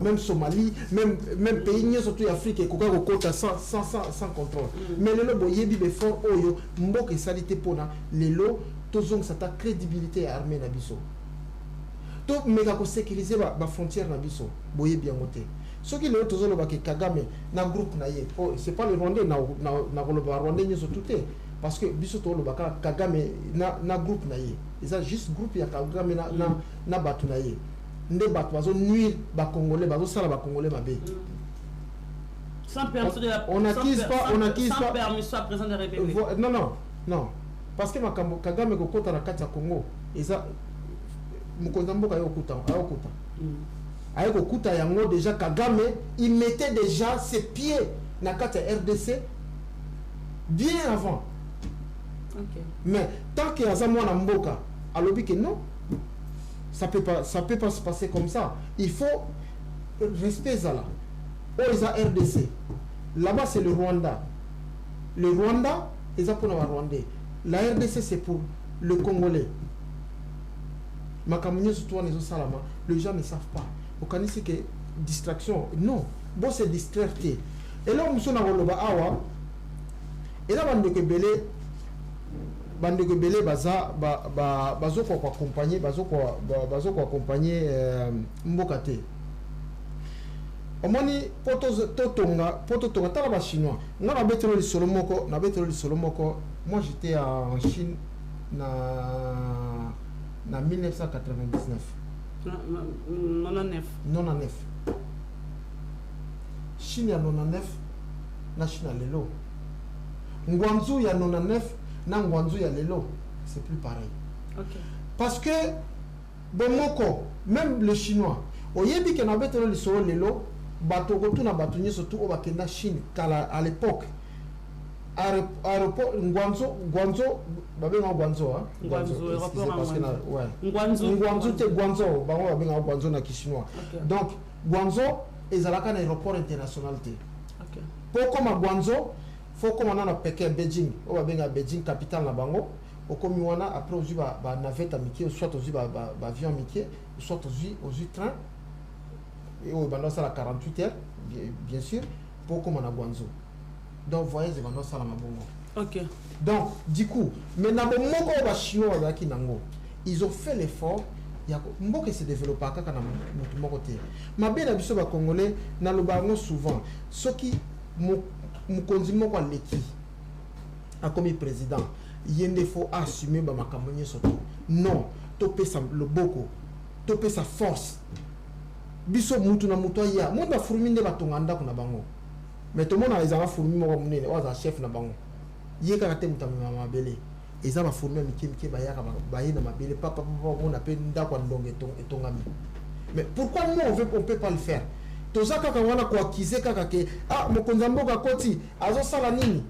S1: Même Somalie, même pays, surtout Afrique, et Coca Cola sans contrôle. Mais le lobo yebi befort oyo, mbok et salité pona, le lo, tozong sa ta crédibilité armée na biso. to meka ko sécuriser ba frontière na biso boye bien moté ce qui le tozolo ba ke Kagame na groupe na ye c'est pas le Rwandais na ko le Rwandais ni so touté parce que biso to lo ba Kagame na groupe na ye ça juste groupe ya Kagame na batu na ye nde batu bazo nuire ba congolais bazo sala ba congolais mabe
S5: sans permission de la
S1: on accuse
S5: sans permission à président de la République.
S1: Non parce que makambo Kagame ko kota na kati ya Congo eza mukonza mboka yo kuta ayoko kuta yango déjà Kagame il mettait déjà ses pieds na kati ya RDC bien avant.
S5: Okay.
S1: Mais tant qu'il y a mwana mboka alobi que non ça peut pas se passer comme ça. Il faut respect ça là. Oza RDC. Là-bas c'est le Rwanda. Le Rwanda est pour les Rwandais. La RDC c'est pour le Congolais. Makamunyo surtout les salama, les gens ne savent pas. Au Canada que distraction. Non, bon c'est distraité. Et là on se na roloba awa. Et là bande que belé baza bazo ko accompagner mbokate omoni poto tonga tala ba chinois na betelo lisolo moko moi j'étais en Chine na 1999 99 Chine ya 99 na Chine lelo Ngwanzu ya 99 na Ngwanzu ya lelo c'est plus pareil.
S5: Okay.
S1: Parce que bomoko même le chinois oyebi ke na betelo lisolo lelo bato ko tuna bato nyi surtout o bakenda Chine kala à l'époque aéroport Ngwanzo babenga Ngwanzo parce que Ngwanzo te Ngwanzo bango babenga Ngwanzo na chinois.
S5: Okay.
S1: Donc Ngwanzo ezalaka na aéroport international te.
S5: Okay.
S1: Pour comme Ngwanzo faut comme on a Pékin Beijing o babenga Beijing capitale na bango au comme wana après ozu ba navette amitié soit ozu ba avion amitié soit ozu train et au bando ça la 48 heures bien sûr pour comme on a Ngwanzo. Donc voyez bando ça la mabongo.
S5: OK.
S1: Donc du coup maintenant moko ba chinois ba ki nango ils ont fait l'effort ya mboka se développer kaka na mutu moko te mabe na biso ba congolais na lobango souvent ce qui mukonzi moko aleki akomi président yende faut assumer ba makambo nyeso to non to pesa loboko to pesa force biso mutu na mutu ya mutu ba furumi nde batonga ndako na bango mais to mona ezanga furumi moko munene oza chef na bango yeka kate mutu mabele eza ba furumi mikimike ba yaka ba yina mabele papa on appelle ndako ndonge etongami. Mais pourquoi nous on peut pas le faire? Tout ça quand on a quoi acquise kaka ke mokonza mboka koti azo sala nini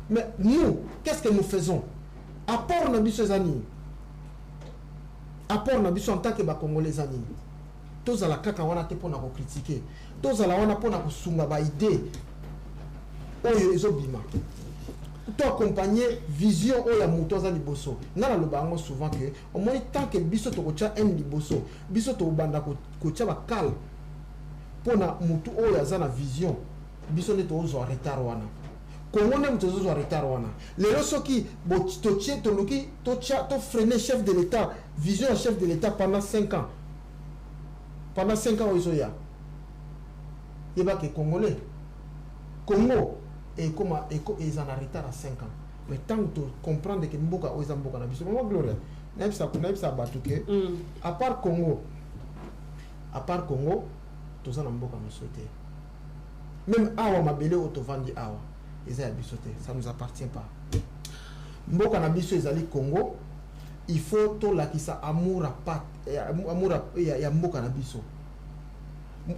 S1: mais nous qu'est-ce que nous faisons apport na biso ezani apport na biso en tant que ba congolais ezani tozala kaka wana te pona ko critiquer tozala wana pona ko sunga ba idée oyo ezobima to accompagner vision oyo ya muto za liboso ngala lobango souvent que au moins tant que biso to ko cha en liboso biso to banda ko cha ba kal pona mutu oyo za na vision biso ne to zo retard wana Congo ne muto zo retard wana lelo soki bo to tie to loki to cha to freiner chef de l'état vision chef de l'état pendant 5 ans oyo ya yeba ke congolais Congo et comment ils en retard à 5 ans. Mais tant que tu comprends que Mboka ou Mboka na biso moi gloria. Même ça batuke. À part Congo, tous en Mboka me souhaiter. Même awa mabele auto vandi awa. Ils a bisoté, ça nous appartient pas. Mboka na biso ezali Congo, il faut to la ki sa amour ya Mboka na biso.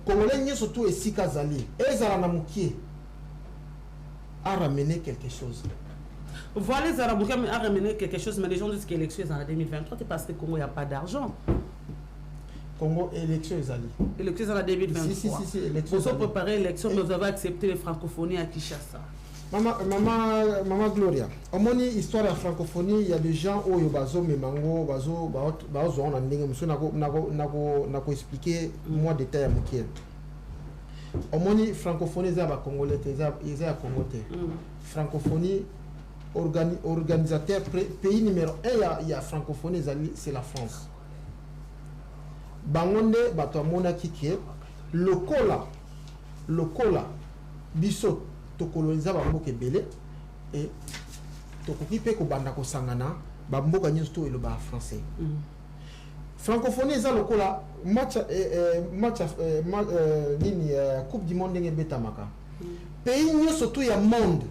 S1: Congolais nyo surtout esika zali. Ezala na mukie. A ramené quelque chose.
S5: Voilà, Zarabouka a ramené quelque chose, mais les gens disent que l'élection est en 2023, c'est parce que Congo n'y a pas d'argent.
S1: Congo, élection est allée.
S5: L'élection est en 2023.
S1: Si, élection.
S5: Vous avez préparé l'élection, mais vous avez accepté les francophonies à Kinshasa.
S1: Maman Gloria, au moins histoire de la francophonie, il y a des gens où ils bazo memango, bazo on a ndenge, monsieur nako expliquer moi détail à Moukiel. Au moins francophonie c'est à congolais, c'est à Congo. Francophonie organisateur pays numéro 1 il y a francophonie c'est la France. bangonde bato amona kiki lokola biso to coloniser ba mboka ebele et to kokipe ko banda ko sangana ba mboka nyonso to eloba français francophonie eza lokola match nini coupe du monde ngé betamaka pays nyonso to ya monde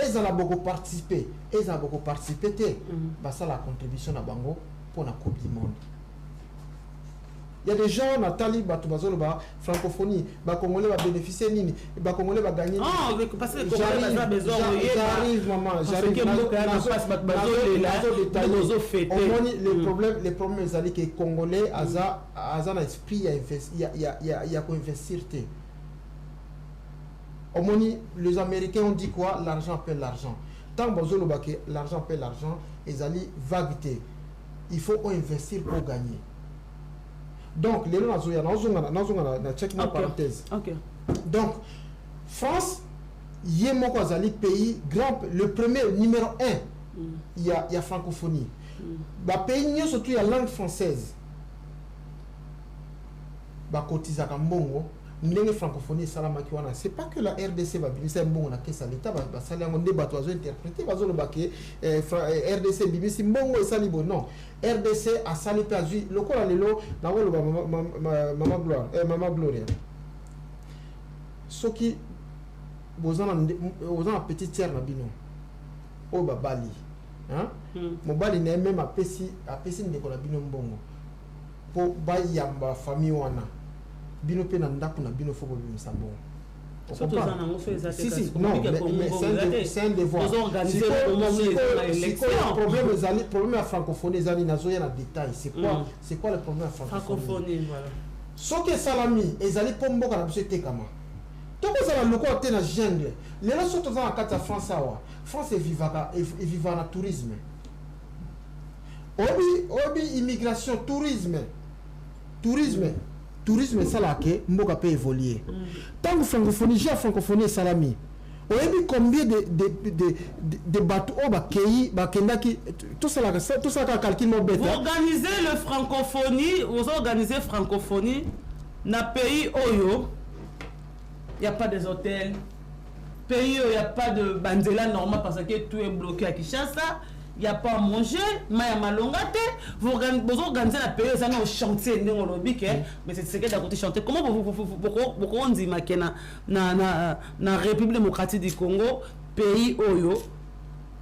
S1: ezala boko participer te basa la contribution na bango pour la coupe du monde. Il y a des gens Nathalie Batubazolo francophonie ba congolais va bénéficier nini ba congolais va gagner
S5: parce que j'arrive
S1: maman les problèmes c'est que congolais aza na esprit ya ko investir te. Les Américains ont dit quoi? L'argent appelle l'argent. Tant que l'argent appelle l'argent, ils allaient vaguer. Il faut investir pour gagner. Donc, les gens na parenthèse. Donc, France, pays grand, le premier numéro 1, il y a francophonie. Le pays surtout il y a langue française. Kotiza Kambongo. Ndenge francophonie salamaki wana c'est pas que la RDC va bimisa mbongo na kesa l'état va salia ngonde bato azo interpréter bazo lo baké RDC bimisi mbongo esali bo non RDC a sali pe azui lokola lelo na wolo mama Gloria soki bozana petite sœur na bino o babali hein mobali na même apesi ndeko na bino mbongo po bayamba famille wana bino pe na ndako na bino foko bimisa bon c'est un devoir le problème à francophonie ezali nazoya na détail c'est quoi le problème à francophonie
S5: voilà
S1: soki salami ezali po mboka na biso etekama tokozala lokola te na jungle lelo so toza na kati ya France awa France eviva na tourisme obi immigration tourisme salake mboka peut évoluer tant que francophonie salami oyebi combien de bateaux au bakei bakendaki tout ça calcul mo bête
S5: vous organisez francophonie na pays oyo il y a pas des hôtels pays où il y a pas de banzela normal parce que tout est bloqué à Kinshasa. Il n'y a pas à manger, Maya Malongate, vous organisez la paix, ça au chantier, mais c'est ce que d'à chanter. Comment pourquoi on dit que na République démocratique du Congo, pays Oyo,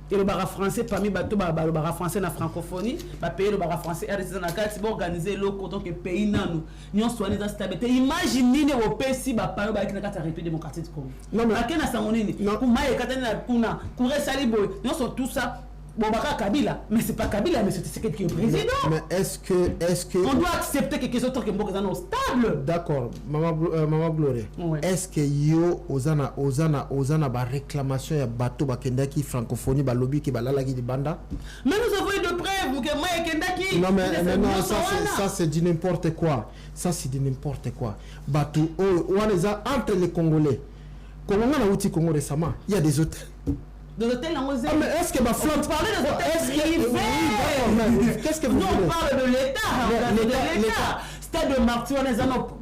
S5: et le barra français parmi bateau le barra français na francophonie, pays le barra français RDC na carte pour organiser le côté que pays nanou, nous soignés dans stabilité. Imaginez au pays si parler avec la République démocratique du Congo. Non mais à quel nationalité? Pour Maya Katana kuna, pour Saliboy, nous sommes tout ça. Bon, Kabila, mais c'est pas Kabila, mais c'est ce qui est président.
S1: Mais est-ce que
S5: on doit accepter que les autres qui sont stables.
S1: D'accord, Maman Gloria. Ouais. Est-ce que yo ozana ba réclamation ya bateau ba kendaki francophonie ba lobby ki ba lalaki di banda?
S5: Mais nous avons eu de preuves que Maya kendaki.
S1: Non mais non, ça c'est du n'importe quoi. Ça c'est du n'importe quoi. Bateau ouaneza entre les Congolais. Congolais na outi Congo récemment, il y a des hôtels.
S5: Des hôtels en Moselle.
S1: Mais est-ce que ma flotte
S5: parle des hôtels
S1: qu'est-ce que vous voulez?
S5: On parle de l'État. Stade de Marty,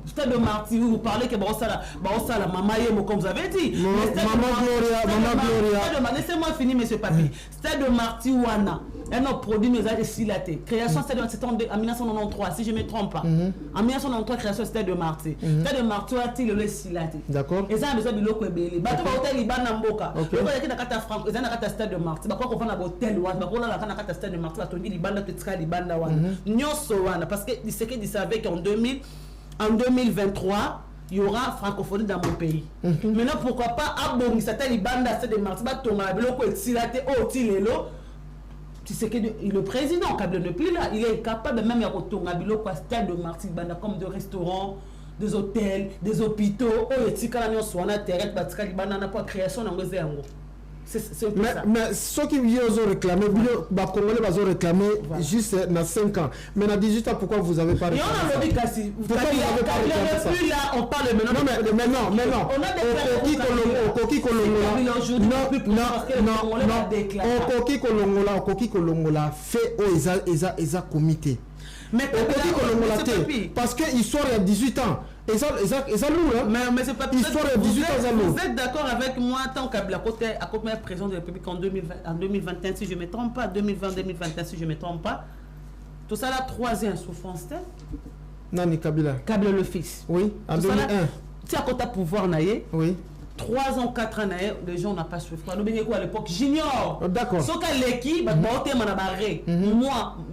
S5: Stade de Marty, vous parlez que la maman comme vous avez dit.
S1: Maman
S5: Gloria. Laissez-moi finir, monsieur Papi. Stade de Marty Wana, un autre produit nous a décilaté. Création Stade de Marty en 1993, si je ne me trompe pas. En 1993, création Stade de Marty. Stade de Marty a-t-il le silaté.
S1: D'accord.
S5: Et ça a besoin de l'eau Kwebele. Bateau hôtel Liban Namboka. Vous voyez qu'il y a un franc, il y a un Stade de Marty. Bah quoi qu'on va à l'hôtel Wana, bah quoi là on a un Stade de Marty, la Tony Liban, la Tetra Liban Wana. Nyoso Wana, parce que c'est qu'ils savaient qu'en 2023, il y aura francophonie dans mon pays. Maintenant, pourquoi pas abonner cette Libanda, c'est des martyrs, tu sais que le président, Kabila ne plus là, il est capable même de retourner à stade de martyrs, comme des restaurants, des hôtels, des hôpitaux, il y a création dans les
S1: mais ceux qui ont réclamé, les Congolais ont réclamé juste dans 5 ans. Mais dans 18 ans, pourquoi vous n'avez pas réclamé ça? Pourquoi vous n'avez pas réclamé ça?
S5: Là, on parle maintenant.
S1: Non. On a des Koki Kolongola fait Eza comité.
S5: Mais
S1: parce que histoire il y a 18 ans. Et ça lourd, hein?
S5: Mais c'est pas
S1: histoire il y a 18 ans, ça lourd.
S5: Vous êtes d'accord avec moi, tant qu'Abla Côté a comme président de la République en 2021, si je ne me trompe pas, 2020-2021, si je ne me trompe pas, tout ça là, 3e souffrance.
S1: Nani Kabila.
S5: Kabila le fils.
S1: Oui, en 2001.
S5: Tu as côté pouvoir naïe.
S1: Oui.
S5: 3 ans, 4 ans, les gens n'ont pas souffert. Nous venons à l'époque junior.
S1: D'accord.
S5: Sauf qu'à l'équipe, moi,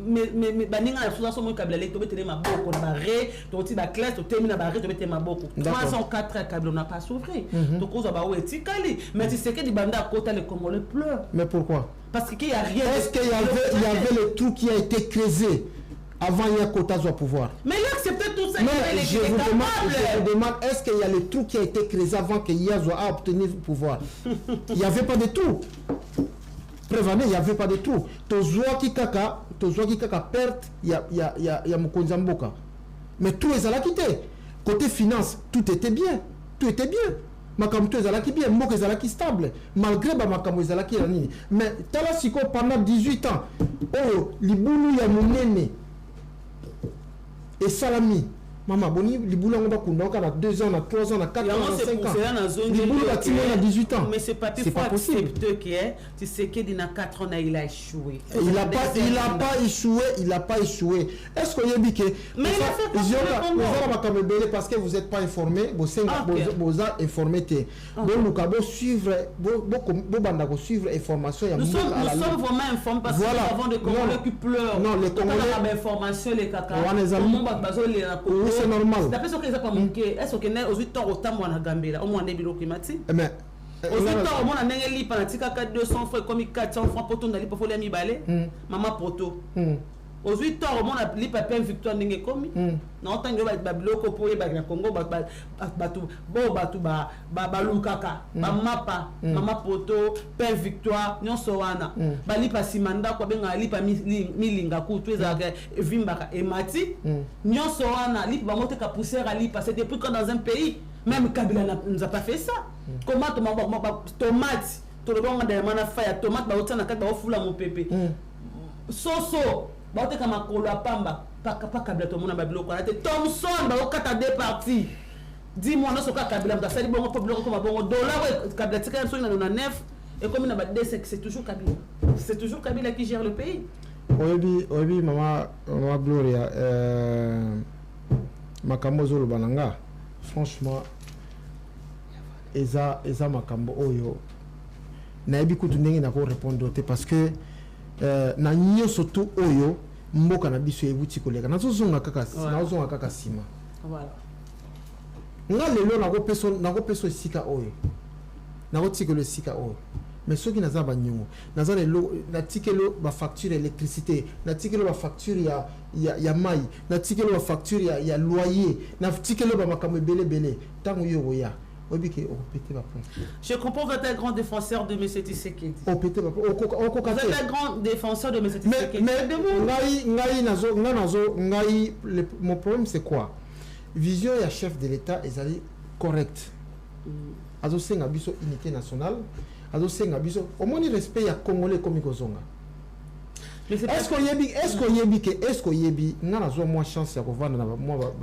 S5: mais baninga la chose moi Kabila l'équipe, tu ma beaucoup na barré, tu ti ba classe, tu termines na barré, tu mets ma beaucoup. 3 ans, 4 ans, Kabila n'a pas souffert. Donc on va ouais tikali. Mais tu sais que des bandas à côté les Congolais pleurent.
S1: Mais pourquoi?
S5: Parce qu'il y a rien.
S1: Est-ce qu'il y avait le trou qui a été creusé avant il y a quota au pouvoir?
S5: Mais il acceptait tout ça.
S1: Mais je vous demande, est-ce qu'il y a le trou qui a été creusé avant que Yazo a obtenu le pouvoir? Il n'y avait pas de trou. Prévenez, il n'y avait pas de trou. Tozoa ki kaka perte, il y a Mokonzamboka. Mais tout est à la quitté. Côté finance, tout était bien. Tout était bien. Makamou est à la qui bien, Mok est à la qui stable. Malgré Makamou est à la qui ranini. Mais Talasiko pendant 18 ans, oh, Liboulou ya mounene. Et Salami, maman, boni, Liboula on va couper, on a 2 ans, on a 3 ans, on a 4 ans, on a 5 ans. Liboula a 18 ans.
S5: Mais c'est pas possible. Tu sais qu'il a 4 ans, il a échoué.
S1: Il n'a pas échoué. Est-ce qu'on y a dit que.
S5: Mais il a fait
S1: parce que vous n'êtes pas informé, vous êtes informé. Vous suivre information.
S5: Nous sommes vraiment informés parce que nous avons des Congolais qui pleurent.
S1: Non, les Congolais.
S5: Information, les caca.
S1: Oui, c'est normal.
S5: D'après ce que ça manqué, est-ce que aux 8 ans autant moi na Gambela, au moins des bureaux climatiques.
S1: Mais
S5: aux 8 ans moi na ngeli panatika 200 francs comme 400 francs pour ton dali pour les mi balé. Maman poto. Aux 8 ans moi na li papier victoire ndenge komi. Na autant que ba biloko pour ba na Congo ba lukaka, ba mapa, maman poto, père victoire, nyonso wana. Ba li pa simanda ko benga li pa milinga ku tu ezaka vimbaka et mati. Nyonso wana li ba mote ka poussière ali passer depuis quand dans un pays même Kabila nous a pas fait ça. Comment tomate, to le bon de mana fa ya tomate ba otana kat ba ofula mon pépé. Soso baote kama kolo apamba pas Kabila to mona babilo ko ate Thomson ba okata deux parties. Dis-moi non soka Kabila ba sali bongo problème comme bongo dollar Kabila tika so na 9 et comme na ba c'est toujours Kabila. C'est toujours Kabila qui gère le pays.
S1: Oyebi mama Gloria makambo zolo bananga franchement eza makambo oyo na yebi kutu ndenge na ko répondre parce que na nyo surtout oyo mboka na biso ebuti koleka nazozonga kaka sima
S5: voilà
S1: nga lelo na ko peso sika oyo na ko tikelo sika oyo mais ceux qui naza ba nyongo naza lelo na tikelo ba facture électricité na tikelo ba facture ya mai na tikelo ba facture ya loyer na tikelo ba makambo belé tango yo ya.
S5: Je comprends que vous êtes un grand défenseur de M. Tshisekedi.
S1: Vous êtes
S5: un grand défenseur de M. Tshisekedi.
S1: Mais mon problème c'est quoi? Vision et chef de l'État est correct. Azo senga biso unité nationale. Azo senga biso au moins respect ya Congolais comme Kozonga. Est-ce qu'on y a moins chance à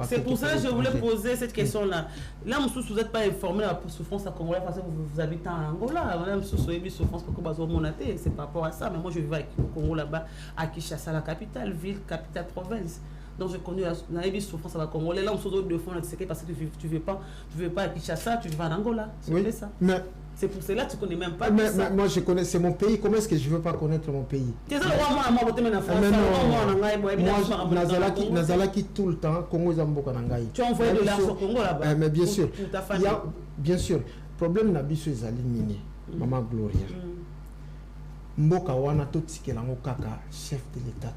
S5: c'est pour ça que je voulais poser cette question-là. Là, vous n'êtes pas informé de la souffrance à Congolais parce que vous habitez en Angola. Même si vous avez souffrance pour que vous monaté, c'est par rapport à ça. Mais moi, je vis au Congo là-bas, à Kinshasa, la capitale, ville, capitale, province. Donc, je connais la souffrance à la Congolais. Là, on se donne deux fois parce que tu ne veux pas à Kinshasa, tu vas en Angola. C'est ça. Mais c'est pour cela que tu ne connais même pas ça.
S1: Moi, je connais, c'est mon pays. Comment est-ce que je ne veux pas connaître mon pays? Nazalaki tout le temps, Congo Zamboka Nangaï.
S5: Tu as envoyé de l'argent au Congo là-bas?
S1: Mais bien sûr. Bien sûr. Problème Nabiso Ezali Mini, Maman Gloria. Mboka wana totikela kaka chef de l'État.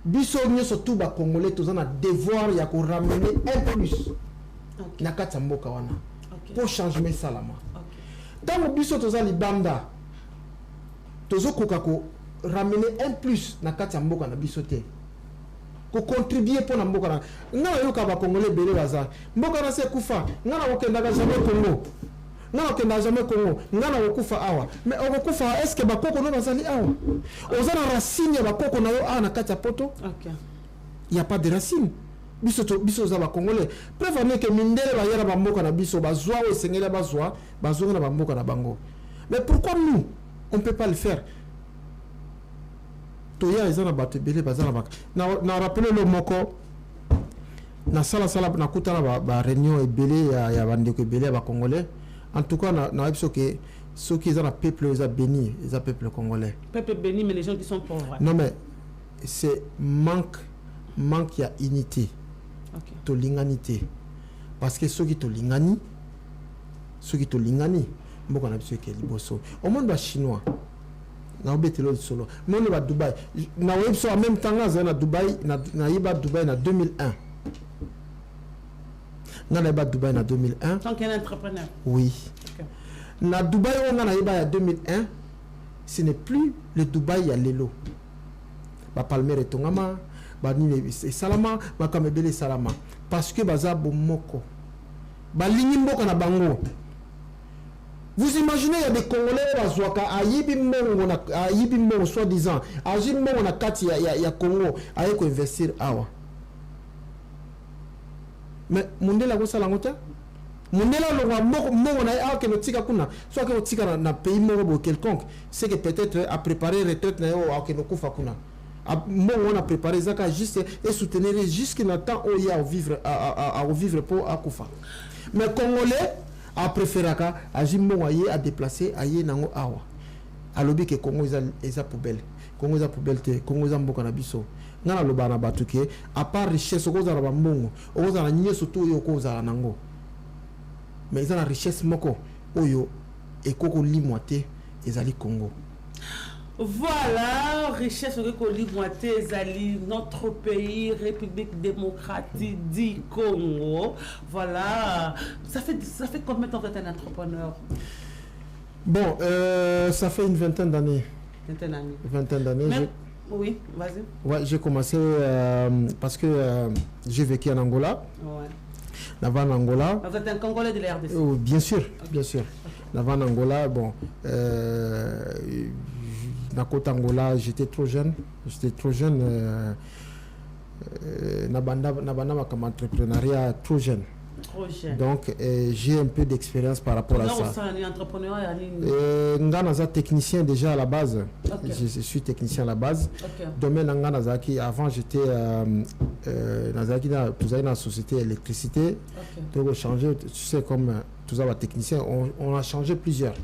S1: Biso nyoso tout ba Congolais tous on a devoir ya ko ramener un plus. Na kata mboka wana. Pour changer ça là. Tant que biso toza libanda tozo kokako ramener un plus na kati ya mboka na biso te ko contribuer pour na mboka na nga yo ka ba Congolais belé baza mboka na se kufa nga na okenda ka jamais Congo nga okenda jamais Congo nga na okufa awa mais okufa est-ce que bakoko no bazali awa ozana racine ya bakoko na yo awa na kati ya poto
S5: OK
S1: il y a pas de racine biso za ba congolais prévenez que mindele ba yara ba mboka na biso bazwa o sengela bazwa na ba mboka na bango mais pourquoi nous on peut pas le faire toya ezana bato belé bazana bak na rappeler le moko na sala na kutana ba réunion ebelé ya bandeko ebelé ba congolais en tout cas na biso que ceux qui ont un peuple ils ont béni ils ont peuple congolais
S5: peuple béni mais les gens qui sont pauvres
S1: non mais c'est manque il y a unité
S5: OK
S1: to linganité parce que ceux qui to lingani mboka na biso ke liboso au monde ba chinois na obetelo solo monde ba Dubaï na webso en même temps na Dubaï na iba Dubaï na 2001 na iba Dubaï na 2001
S5: tant qu'un entrepreneur
S1: oui
S5: OK
S1: na Dubaï on na iba ya 2001 ce n'est plus le Dubaï ya lelo ba palmer etongama ba nini salama ba kamebele salama parce que baza bomoko ba lingi mboka na bango. Vous imaginez, il y a des Congolais qui sont soi-disant, il y a Congo, qui investir awa. Mais Mundela ko sala ngota? Mundela lo mo na a ke notika kuna, soit que notika na pays mo quelconque, c'est que peut-être à préparer retraite na yo a ke no kufa kuna. On a préparé ça juste et soutenir jusqu'à temps où il y a à vivre pour Akufa. Mais Congolais a préféré à Jimmoye à déplacer à Yenango Awa. À l'objet que Congo est poubelle. Congo est poubelle, Congo est mbokana biso. Ngana lobana batuke à part richesse au cause à mbongo, au cause à nié surtout au cause à nango. Mais ils ont la richesse moko oyo et koko limoité ezali Congo.
S5: Voilà, richesse moitié Zali, notre pays, République démocratique du Congo. Voilà, ça fait combien de temps que vous êtes un entrepreneur?
S1: Bon, ça fait une vingtaine d'années. Vingtaine d'années.
S5: Oui, vas-y.
S1: Ouais, j'ai commencé parce que j'ai vécu en Angola.
S5: Ouais.
S1: Là-bas en Angola.
S5: Vous êtes un Congolais de la RDC?
S1: Bien sûr,
S5: okay.
S1: Bien sûr. Là-bas en Angola, bon. Dans côte Angola, j'étais trop jeune. Nabanda comme entrepreneuriat trop jeune. Donc j'ai un peu d'expérience par rapport à ça. Nganaza technicien déjà à la base. Okay. Je suis technicien à la base. Okay. Domaine Nganazaki. Avant j'étais Nazaki dans la société électricité. Okay. Donc changé, tu sais comme tous les techniciens, on a changé plusieurs.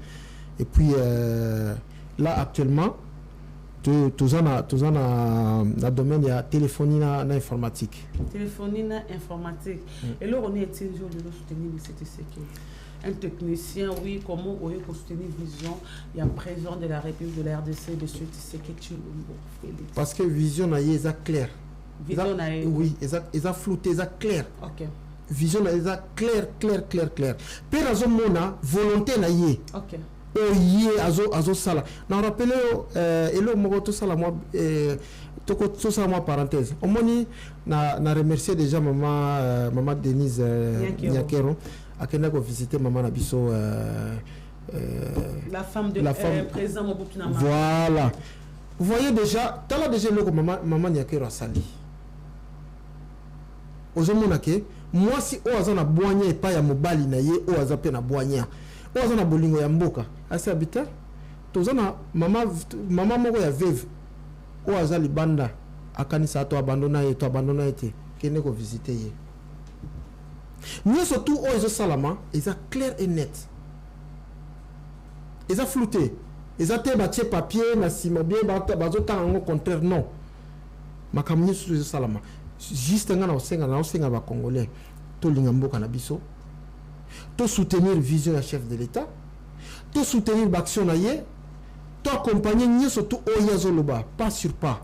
S1: Et puis là actuellement, tout ça na domaine de la téléphonie na informatique.
S5: Téléphonie na informatique. Et là on est utilisé de soutenir un technicien, oui, comment on peut soutenir vision, il y a président de la République de la RDC de suite, c'est que tu
S1: parce que vision na est clair.
S5: Vision na
S1: oui, ils a flouté, ils a clair.
S5: OK.
S1: Vision na est clair. Pe raison mona volonté na yé.
S5: OK.
S1: Oye azo sala na rappelé elo moko to sala moi to sala moi parenthèse omoni na remercier déjà maman Denise Nyakero akenda ko visiter maman na biso
S5: la femme de président Mobutu Nama.
S1: Voilà, vous voyez déjà tala déjà le maman Nyakero sali ozomona ke moi si o azana boanya epa ya mobali na ye o azape na boanya o azana bolingo ya mboka asi habita tozana mama moko ya veuve o azali banda akanisa to abandona ete kene ko visiter ye nous surtout o ezo salama eza clair et net eza flouté eza te ba papier na sima bien bazo tanga contraire non makamni sur salama juste ngana osenga ba congolais to linga mboka na biso to soutenir vision ya chef de l'état to soutenir l'action na ye to accompagner ni surtout oyazo loba pas sur pas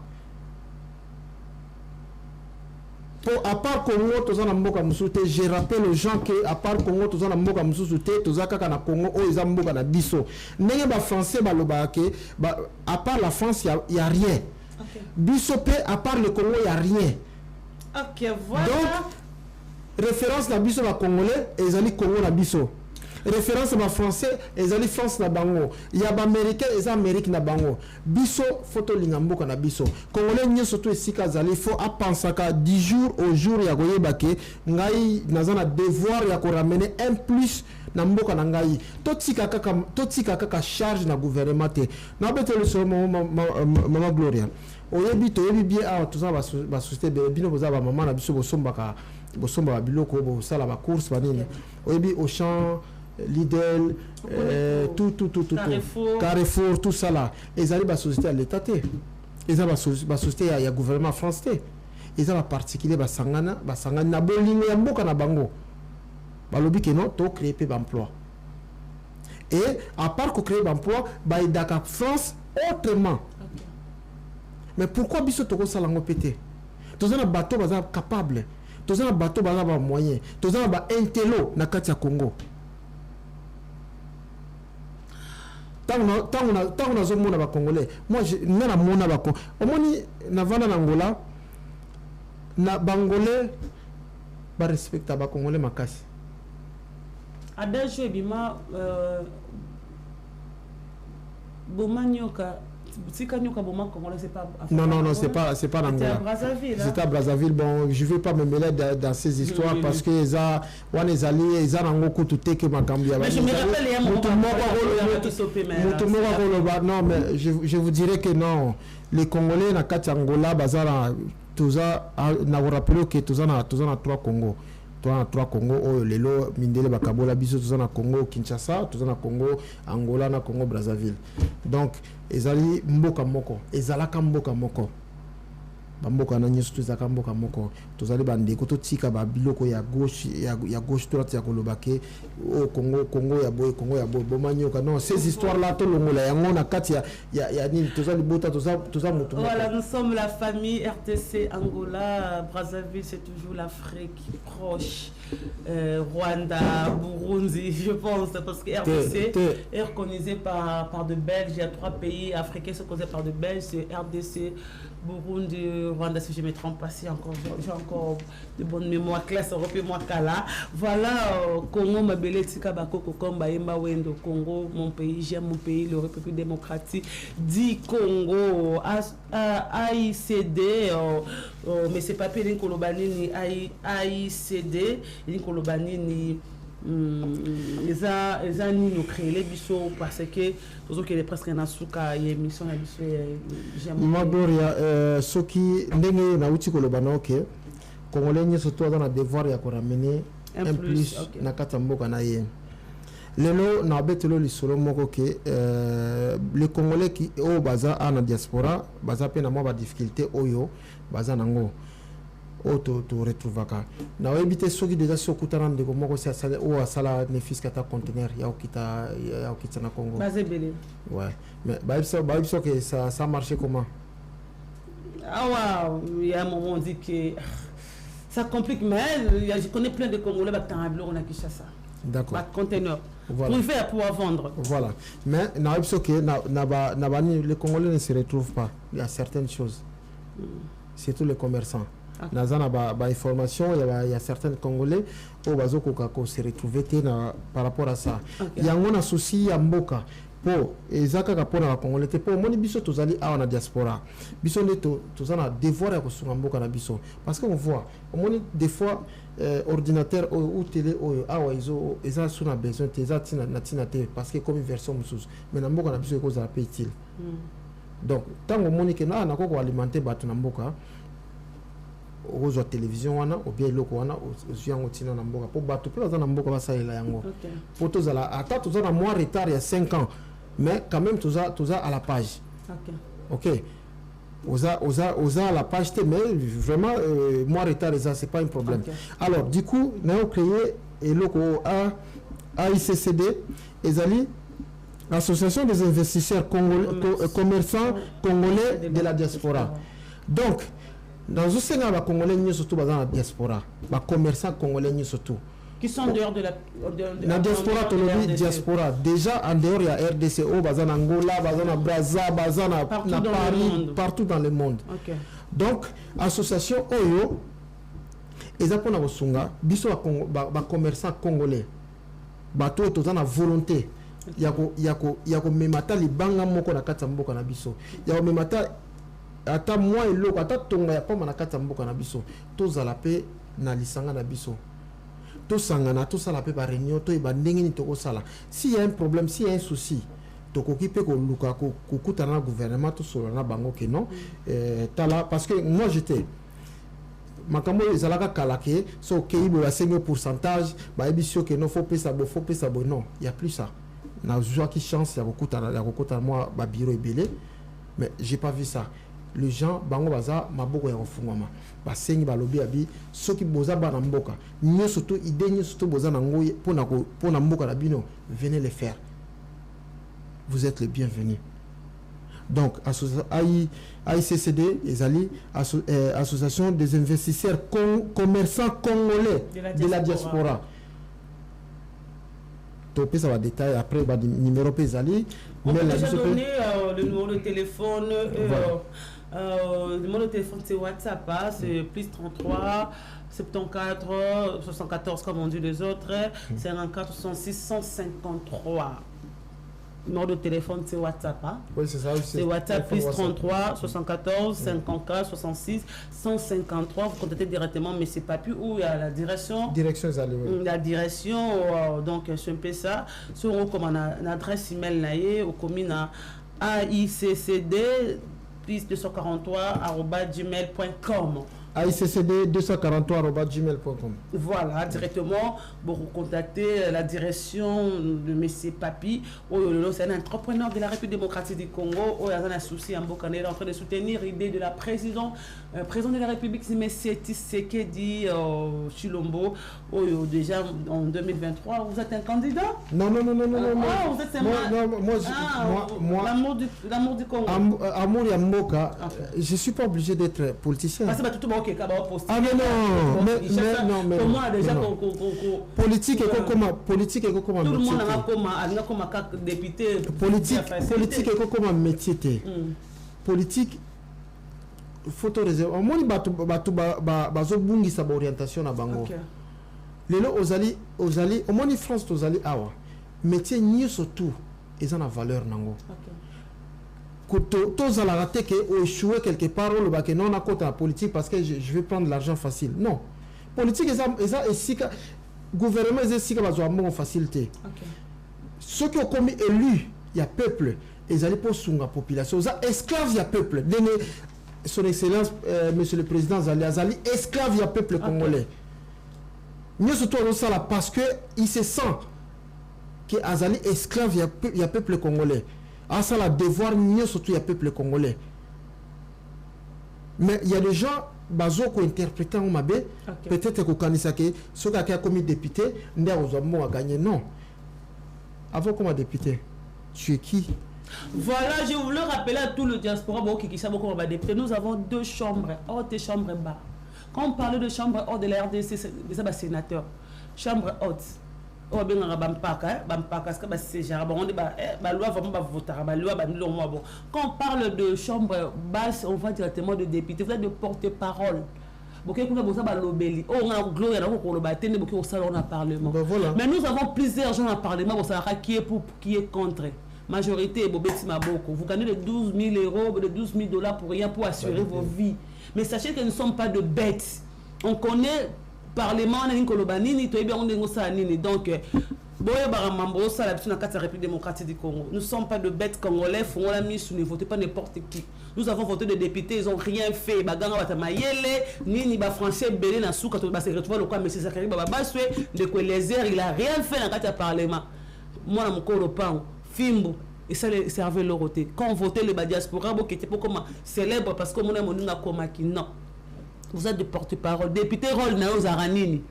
S1: pour à part Congo tozana mboka musuté je rappelle aux gens que à part Congo tozana mboka musuté tozaka kana Congo o eza mboka na biso ndenge ba français ba loba ke ba à part la France y a rien.
S5: Okay.
S1: Biso pe à part le Congo y a rien.
S5: OK, voilà.
S1: Donc référence na biso ba congolais ezali Congo na biso. référence ba français ezali France na bango ya ba américain eza Amérique na bango biso photo lingamboka na biso congolais nyoso to esika zali faut apensaka 10 jours au jour ya koyeba ke ngai nazana devoir ya ko ramener un plus na mboka na ngai totika kaka charge na gouvernement te na betelo so mama Gloria oyebi bien a toza ba société bino boza ba mama na biso bosomba biloko bosala ba course banini oyebi au champ Lidl tout Carrefour tout ça là ezali ba société à l'état te eza ba société ya gouvernement français eza ba particulier ba sangana na bolingo ya mboka na bango balobi ke non to créer pe d'emploi et à part ko créer d'emploi ba idaka France autrement mais pourquoi biso to ko sala ngo pété tozana bateau baza capable tozana bateau baza ba moyen tozana ba intello na kati ya Congo tant na zo mona ba congolais moi je na mona ba ko omoni na vana na Angola na bangolais ba respecta ba congolais makasi
S5: adagio bima bomanyoka Tikanyoka Boma Congolais, c'est pas.
S1: Non, c'est pas l'Angola. C'était à Brazzaville. Bon, je vais pas me mêler dans ces histoires parce que ça, on est allé, ils ont encore tout que ma Gambia.
S5: Mais je me rappelle,
S1: non, mais je vous dirais que non, les Congolais na kati Angola, bazara, tout ça, na vous rappelez que tout ça na 3 Congo. Toi 3 Congo oh lelo mindele bakabola biso tous na Congo Kinshasa tous na Congo Angola na Congo Brazzaville donc ezali mboka moko ezalaka mboka moko bamboka na nyesu tous zaka mboka moko tozali bandeko to tika ba biloko ya gauche droite ya kolobake au Congo ya boy bomanyoka non ces histoires là to longola yango na kati ya nini tozali bota toza mutu
S5: voilà nous sommes la famille RTC Angola Brazzaville c'est toujours l'Afrique proche Rwanda Burundi je pense parce que RTC est reconnu par de Belges il y a 3 pays africains sont connus par de Belges c'est RDC Burundi, Rwanda, si je ne me trompe pas, si j'ai encore de bonnes mémoires, classe européenne, moi, Kala. Voilà, Congo, ma belle Tika Bakoko, Komba, Emba Wendo, Congo, mon pays, j'aime mon pays, le République démocratique, dit Congo, AICD, mais c'est pas Périn Kolobani, ni AICD, ni Kolobani, ni. Les amis nous créent les bisous parce que toujours qu'il est presque un asuka et émission à bisous j'aime
S1: Magoria ce qui ndenge na uti kolobana ok congolais ni surtout dans la devoir ya ko ramener un plus na katamboka na ye lelo na betelo lisolo moko ke les congolais qui au baza na diaspora baza pe na mo ba difficulté oyo baza nango auto to retrouvaka na webite soki déjà sokutana ndeko moko si asala o asala ne fiskata conteneur ya okita na Congo
S5: bazebele
S1: ouais mais baibso que ça marchait comment
S5: ah waouh il y a un moment on dit que ça complique mais je connais plein de Congolais qui ont on a Kinshasa
S1: d'accord
S5: pas conteneur
S1: voilà.
S5: Pour faire pouvoir vendre
S1: voilà mais na webso que les Congolais ne se retrouvent pas il y a certaines choses surtout les commerçants. Nazana ba information il y a certains Congolais au bazoko kako se retrouver par rapport à ça il y a un souci ya mboka po ezaka ka pona Congolais te po moni biso tozali a na diaspora biso neto tozana devoir ya kosunga mboka na biso parce qu'on voit moni des fois ordinateur ou télé awa izo eza suna besoin te eza tina te parce que comme version mususu mais na mboka na biso ko za pe utile donc tango moni ke na ko alimenter batu na mboka ozo télévision wana ou bien loko wana oziango tina na mboka po bato pe za na mboka basalela yango po tozala ata tozana moins retard il y a 5 ans mais quand même toza à la page OK oza à la page mais vraiment moins retard ça c'est pas un problème alors du coup nous avons créé et loko AICCD ezali l'association des investisseurs commerçants congolais de la diaspora donc dans ce Sénat, les Congolais ni surtout dans la diaspora, les commerçants congolais ni surtout.
S5: Qui sont dehors de
S1: la diaspora, diaspora. Déjà en dehors il y a RDC, bazan Angola, bazan Brazza, bazan à Paris, partout dans le monde.
S5: Okay.
S1: Donc association Oyo, ils appellent au Sunga, biso ba commerçants congolais. bato toza na volonté yako memata libanga moko na kati ya mboka na biso yako memata ata moi eloko ata tonga ya pamba na kati ya mboka na biso tozala pe na lisanga na biso tosangana tosala pe ba réunion to ba ndenge ni tokosala s'il y a un problème s'il y a un souci tokoki pe ko luka ko kutana na gouvernement to solo na bango ke non tala parce que moi j'étais makambo ezalaka kalake so keibo ya 5 pourcentage ba ebisio ke non faut pesa bo non il y a plus ça na joie qui chance ya kokutana moi ba bureau ebele mais j'ai pas vu ça les gens bango baza maboko ya kofungwama basengi balobi abi soki boza bana mboka nyo surtout idée nyo surtout boza nango pona mboka na bino venez les faire vous êtes les bienvenus donc AICCD ezali association des investisseurs commerçants congolais de la diaspora topé ça va détail après ba numéro ezali
S5: on peut déjà donner le numéro de téléphone le numéro de téléphone c'est WhatsApp, hein, c'est plus 33 74 74 comme on dit les autres, 54 66 153. Le numéro de téléphone c'est WhatsApp. Hein?
S1: Oui, c'est ça.
S5: C'est WhatsApp plus 33 74 54 66 153. Vous contactez directement M. Papu ou il y a la direction. La direction, donc c'est un peu ça. Sur une adresse email au commune AICCD plus 243@gmail.com.
S1: AICCD243@gmail.com.
S5: Voilà, directement, vous contactez la direction de M. Papi. C'est un entrepreneur de la République démocratique du Congo. Il y a un souci en Bokané en train de soutenir l'idée de la président de la République, M. Tshisekedi Chilombo. Déjà en 2023, vous êtes un candidat?
S1: Non.
S5: Vous êtes un
S1: moi,
S5: l'amour du Congo.
S1: Amour et Mboka, je ne suis pas obligé d'être politicien.
S5: Parce que tout le monde qui
S1: ah mais
S5: comment déjà
S1: politique et comment
S5: tout le monde a comme député
S1: politique et comment métier politique photo réserve au moins bazo bungisa ba orientation na bango lelo ozali au moins France tozali awa métier ni surtout ils ont la valeur nango tous à la raté que échouer quelque part le bac non à côté la politique parce que je vais prendre l'argent facile non politique et ici gouvernement est ici que va avoir facilité ceux qui ont commis élu il y a peuple ils allaient pour la population ils esclaves il y a peuple son excellence monsieur le président Zali esclave il y a peuple congolais mieux surtout ça parce que il se sent que Azali esclave il y a peuple congolais. Ah, ça, la devoir mieux surtout il y a peuple congolais. Mais il y a des gens, bazo qui interprètent en mabé, peut-être que quand ils ceux qui ont commis député, ils ont gagné. Non. Avant comme député, tu es qui?
S5: Voilà, je voulais rappeler à tout le diaspora qui sait beaucoup de députés. Nous avons 2 chambres, haute et chambre bas. Quand on parle de chambre haute de la RDC, c'est sénateur. Chambre haute. Quand on parle de chambre basse, on va directement de député, vous êtes de porte-parole. Mais nous avons plusieurs gens au Parlement, qui est pour, qui est contre. Majorité, vous gagnez de 12 000 euros, de 12 000 $ pour rien, pour assurer vos vies. Mais sachez que nous ne sommes pas de bêtes. On connaît Parlement, donc la République démocratique du Congo. Nous ne sommes pas de bêtes congolais, ne votez pas n'importe qui. Nous avons voté des députés, ils n'ont rien fait. Ni français belé na souka to ba se retrouver le quoi monsieur Zakari Baba Baswe de quoi les airs, il a rien fait dans le Parlement. Moi na mokolo pan fimbo et ça les servait le roté. Quand on votait le diaspora qui était pour comment célèbre parce que mon a comme qui non. Vous êtes de porte-parole. Député rôle na Zaranini.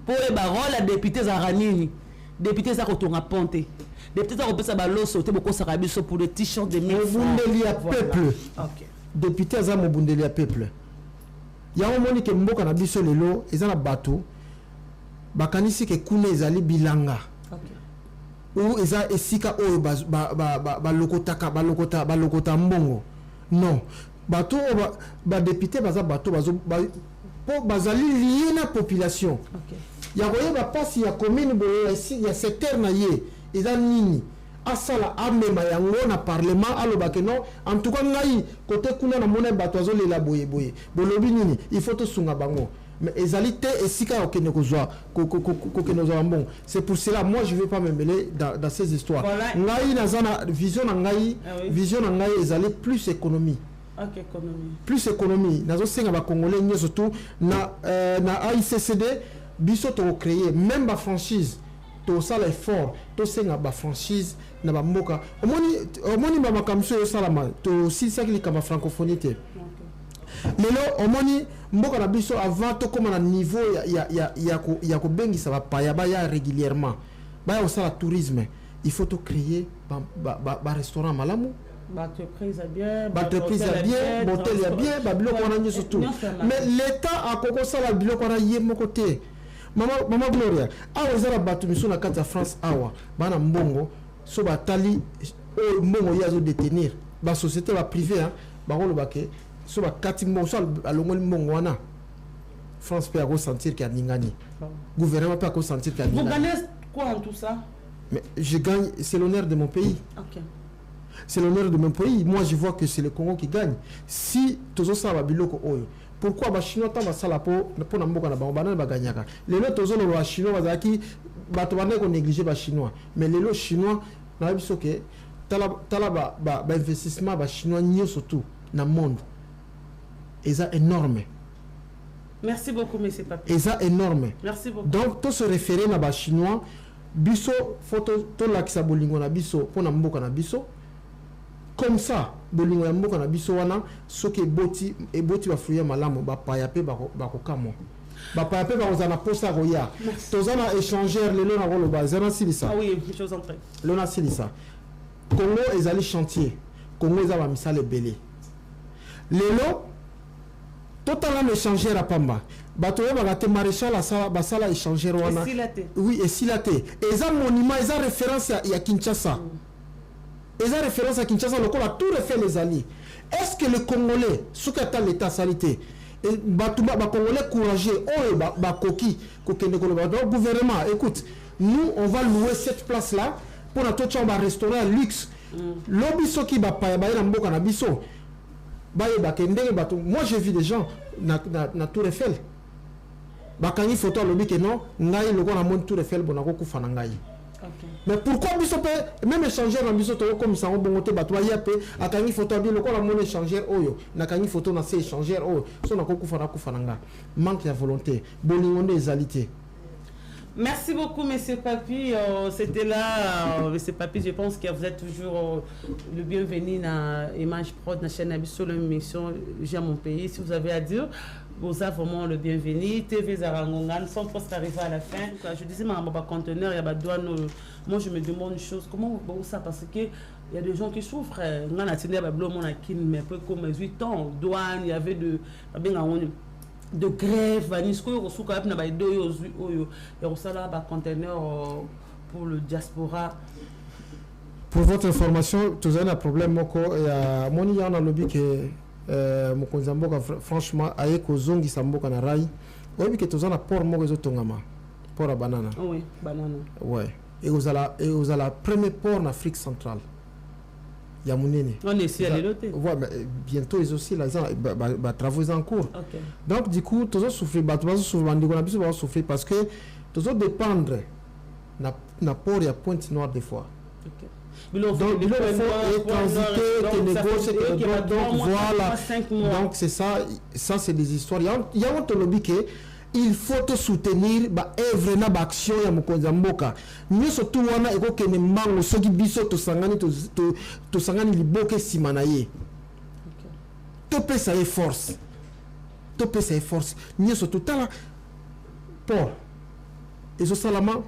S5: Pour les paroles, la député Zaranini. Député ça retourne à Ponte. Député ça repose à balo sauter beaucoup sarabiso pour le t-shirt de 1000 francs.
S1: Mobundeli à peuple.
S5: OK.
S1: Député ça mobundeli à peuple. Ya o moni ke mboka na biso lelo ezana bato bakanisi ke kuna ezali bilanga. OK. Ou eza esika o ba lokota mbongo. Non. Bato ba député baza bato pour bazali lié na population. Ya koyeba pasi ya commune boye ya secteur na ye eza nini asala amema yango na parlement alobake non en tout cas ngai côté kuna na mona bato azolela boye boye bolobi nini il faut to sunga bango mais ezali te esika okene kozwa kokene kozwa bon. C'est pour cela moi je vais pas me mêler dans ces histoires. Ngai nazana vision na ngai vision na ngai ezali plus économie.
S5: Ok, économie.
S1: Plus économie nazo senga ba congolais nyo surtout na AICCD biso to créer même ba franchise to sala effort to senga ba franchise na ba mboka omoni ba makamso yo salama to si sakili kama francophonie te. Lelo omoni mboka na biso avant to comme na niveau ya ko bengisa ba paya ba ya régulièrement ba ya sala tourisme il faut to créer ba restaurant malamu.
S5: L'entreprise a bien,
S1: l'hôtel a bien, surtout. Mais l'État a commencé à dire qu'on a yé mon côté. Maman Gloria, a osé la battre mission na carte de France awa, bana mbongo, so batali mbongo yazo détenir. Ba société va privée hein, ba rolo baké, so ba kati mbongo so alongoli mbongo wana. France peut ressentir qu'il y a ningani. Gouvernement peut ressentir qu'il y a ningani.
S5: Vous gagnez quoi en tout ça?
S1: Mais je gagne, c'est l'honneur de mon pays.
S5: OK.
S1: C'est l'honneur de mon pays. Moi, je vois que c'est le Congo qui gagne. Si tozo sala biloko oyo, pourquoi ba chinois ta ba sala pour na mboka na bango banana ba gagnaka. Lelo tozo lo ba chinois bazaki bato bana ko négliger ba chinois. Mais lelo chinois na biso ke tala ba investissement ba chinois nyo surtout na monde. Eza énorme.
S5: Merci beaucoup monsieur Papi.
S1: Eza énorme.
S5: Merci beaucoup.
S1: Donc to se référer na ba chinois biso photo to lakisa bolingo na biso pour na mboka na biso. Comme ça, bolingo ya mboka na biso wana soki eboti ba fruya malamu ba paya pe ba ko kamo. Ba paya pe ba ozana posa roya. Tozana échangeur lelo na rolo ba zana silisa.
S5: Ah oui, je vous en prie.
S1: Lona silisa. Congo ezali chantier. Congo ezaba misala ebele. Lelo totalement échangeur à Pamba. Bato ya bagate maréchal asala basala échangeur wana. Oui, et silaté. Eza monument, eza référence ya Kinshasa. Ils ont référence à Kinshasa, le Congolais a tout refait les alliés. Est-ce que le Congolais, ce qui attend l'État salité, et les Congolais courageux, le gouvernement, écoute, nous, on va louer cette place-là pour notre chambre restaurant à luxe. L'objet ce qui va pas y mboka na biso. Moi, j'ai vu des gens na Tour Eiffel. Bakani photo à l'objet que non, ngai le na mon Tour Eiffel bonako kufana ngai.
S5: Okay.
S1: Mais pourquoi biso pe même échanger na biso to comme ça on bongote bato ya pe akangi photo bi lokola mon échanger oyo na kangi photo na se échanger oyo so na kokufana kufananga manque de volonté bolingo des alité.
S5: Merci beaucoup, monsieur Papi. C'était là, monsieur Papi. Je pense que vous êtes toujours le bienvenu dans Image Prod, dans la chaîne Abisso, l'émission J'ai mon pays. Si vous avez à dire, vous avez vraiment le bienvenu. TV Zarangonga, nous sommes presque arrivés à la fin. Je disais, ma conteneur, il y a des douanes. Moi, je me demande une chose. Comment vous ça? Parce que il y a des gens qui souffrent. On a tenu à Bablo, on a mais peu comme 8 ans, douane, il y avait de grève, conteneur pour le diaspora.
S1: Pour votre information, tu as un problème, il y a un lobby que franchement, avec Ozongi Samboka na Rai, oui, que tu as un port Mogozo Tongama, port à banana.
S5: Oui, banana.
S1: Ouais. Et vous avez la premier port en Afrique centrale. Yamounene.
S5: On est ici à l'éloté.
S1: Ouais, mais bientôt ils aussi là, ils travaux en cours.
S5: Okay.
S1: Donc du coup, tous souffrir, souffrir parce que tous dépendre na port ya Pointe Noire des fois.
S5: Okay.
S1: Donc il faut transiter, négocier, donc voilà. Donc c'est ça c'est des histoires. Il y a un lobby que il faut te soutenir ba œuvre na ba action ya mokonza mboka nyoso tu wana eko kene mbango soki biso to sangani liboke sima na ye to pesa force nyoso to tala pour ezo salama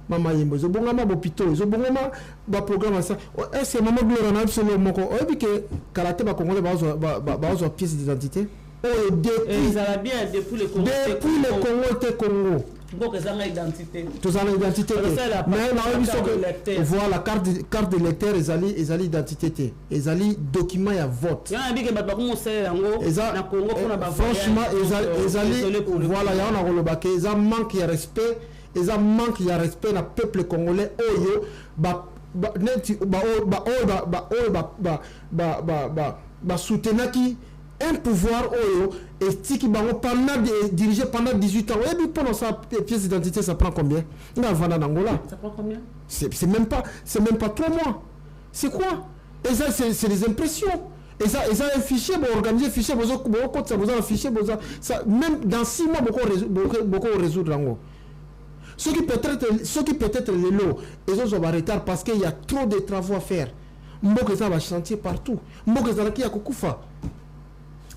S1: mama yembo zo bongama bopito zo bongama ba programme ça est-ce que maman gloire na absolument moko oyebi ke karaté ba congolais ba pièce d'identité. Depuis le Congo était Congo.
S5: Donc, ils ont une identité.
S1: Tous ont l'identité. Mais voilà, carte de lecteur, ils ont l'identité. Ils ont le document à vote. Franchement, voilà, ils ont manque de respect. Ils ont manque de respect dans le peuple congolais. Soutenir un pouvoir et qui dirigé pendant 18 ans. Et puis pendant ça, pièce d'identité, ça prend combien? Ça
S5: prend combien?
S1: C'est même pas 3 mois. C'est quoi? Et ça, c'est des impressions. Et ça un fichier, organiser un fichier, même dans 6 mois, beaucoup résoudre. Ce qui peut être les lots, ils ont un retard parce qu'il y a trop de travaux à faire. Mboka va chantier partout. Mboka za qui a kukufa.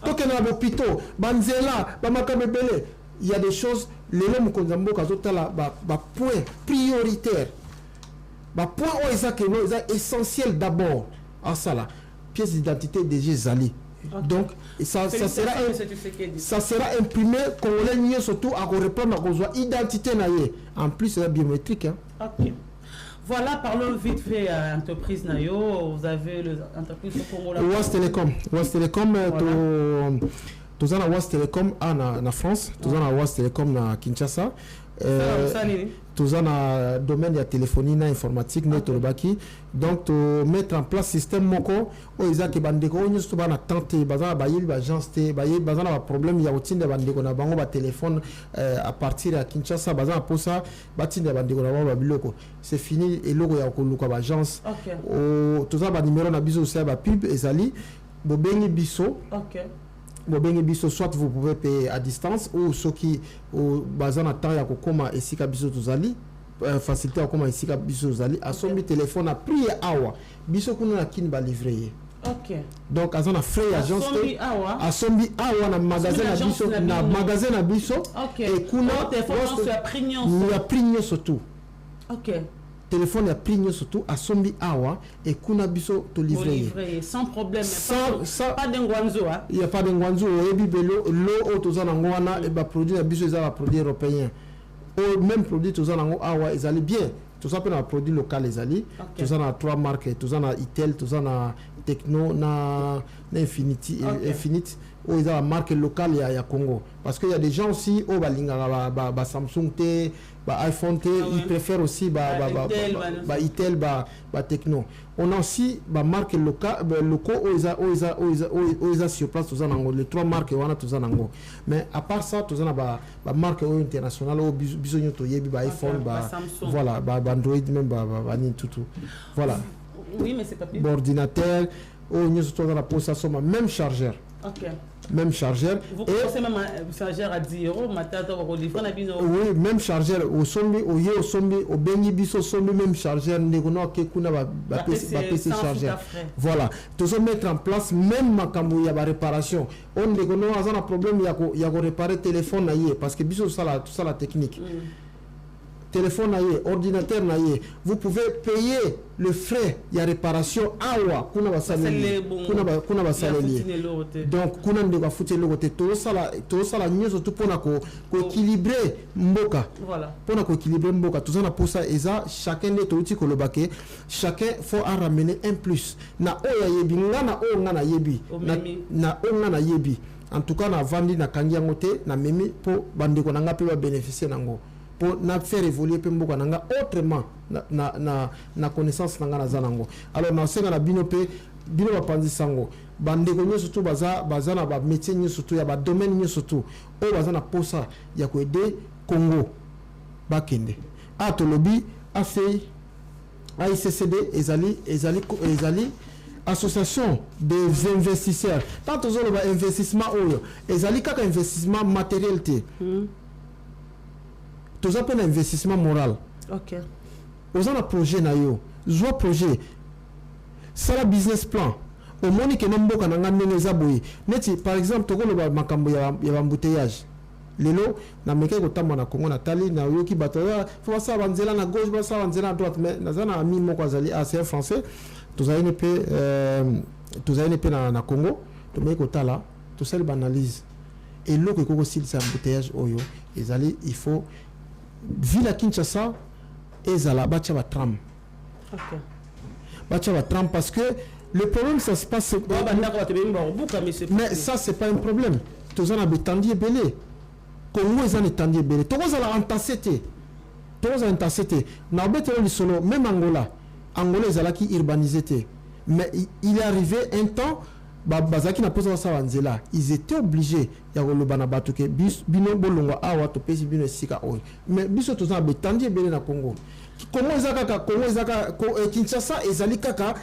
S1: Donc il y a des hôpitaux, banzela, bamakabebele. Il y a des choses, les lots mboka zotala point prioritaire. Point essentiel d'abord. À ça là, pièce d'identité DG Zali. Okay. Donc ça sera imprimé congolais surtout à reprendre à identité naïe. En plus c'est biométrique hein.
S5: OK. Voilà, parlons vite fait à l'entreprise Nayo. Vous avez l'entreprise au Congo.
S1: Ouest Telecom, tous en Ouest Telecom en France, tous en Ouest Telecom à Kinshasa. Tous en domaine de la téléphonie et informatique, donc mettre en place système moko ils ont bandeko nous souvent tenter bazana bayeli agence te bayeli bazana problème ya otinde bandeko na bango ba téléphone à partir de Kinshasa bazana pour ça batinde bandeko na bango biloko c'est fini et logo ya koluka ba agence tous en ba numéro na biso ça ba pub ezali bobengi biso soit vous pouvez payer à distance ou ceux qui au bazan attend ya kokoma esika biso tozali facilité à comment esika biso tozali a son téléphone a prix awa biso kuna na kin ba livrer.
S5: OK.
S1: Donc azana frais agence a sombi awa na magasin na biso et kuna
S5: téléphone
S1: ya prigno surtout.
S5: OK.
S1: Téléphone ya prigno surtout à sombi awa et kuna biso to livrer
S5: sans problème pas d'engwanzo
S1: il y a pas d'engwanzo et bibelo lo tozana ngwana et ba produit ya biso za produit européen ou même produit tozana ngo awa ezali bien tout ça peut un produit local ezali tozana 3 marques tozana Itel tozana Techno na Infinity Infinite ou ils ont la marque locale ya Congo parce qu'il y a des gens aussi au balinga ba Samsung te ba iPhone te ils préfèrent aussi Itel ba Techno on a aussi ba marque locale locaux ils ont sur place tous en les 3 marques on a tous en ango mais à part ça tous en ba marque internationale au bisogno to yebi ba iPhone voilà ba Android même ba tout voilà.
S5: Oui, mais c'est pas pire.
S1: Ordinateur, nous sommes dans la possession même chargeur.
S5: OK.
S1: Même chargeur.
S5: Vous pensez même un chargeur à 10 €,
S1: oui, même chargeur au sombi, au sombi, au bengi biso sombi, même chargeur, négono ke kuna ba PC chargeur. Voilà. Tout ça mettre en place même makambo ya ba réparation. On négono a un problème ya ko réparer téléphone naie parce que biso ça la technique. Téléphone naie, ordinateur naie, vous pouvez payer le frais de réparation awa kuna ba saleli kuna ba saleli donc kuna ndeka futi le côté tout ça la nyoso tout pour ko équilibrer mboka
S5: voilà
S1: pour ko équilibrer mboka tout ça na pour ça eza chacun ne to uti ko lobake chacun faut en ramener un plus na oya yebi ngana o ngana yebi na o ngana yebi en tout cas na vandi na kangi ngote na memi pour bandeko na ngapi ba bénéficier nango pour faire évoluer Pemboka nanga autrement na connaissance nanga na zanango alors na senga na bino ba panzi sango bandeko nyo surtout baza na ba métier nyo surtout ya ba domaine nyo surtout o baza na posa ya ko aider Congo bakende atolobi afei AICCD ezali association des investisseurs tant aux autres investissement oyo ezali kaka investissement matériel te tout ça pour l'investissement moral.
S5: OK.
S1: Aux un projet nayo, zo projet. Ça la business plan. Au moni que nombo kananga ndenge boyi. Neti par exemple toko le makambo ya embouteillage. Lelo na meke ko tamba na Congo na tali na yoki bato faut ça banzela na gauche, ça banzela à droite mais nazana ami moko azali c'est français. Tout ça na Congo, to meko tala, tout ça l'analyse. Et l'eau que koko sil c'est embouteillage oyo, il faut ville à Kinshasa ezala bacha ba tram.
S5: OK.
S1: Bacha ba tram parce que le problème ça se passe mais ça c'est pas un problème. Tous on a betandier belé. Congo ezana betandier belé. Tous on a entassé. Na betelo li solo même Angola ezala ki urbanisé. Mais il est arrivé un temps bazaki na posa sa wanzela ils étaient obligés ya koloba na bato ke bino bolonga awa to pesi bino sika oyo mais biso tozana betandier belé na Congo. Congo ezaka Kinshasa ezali kaka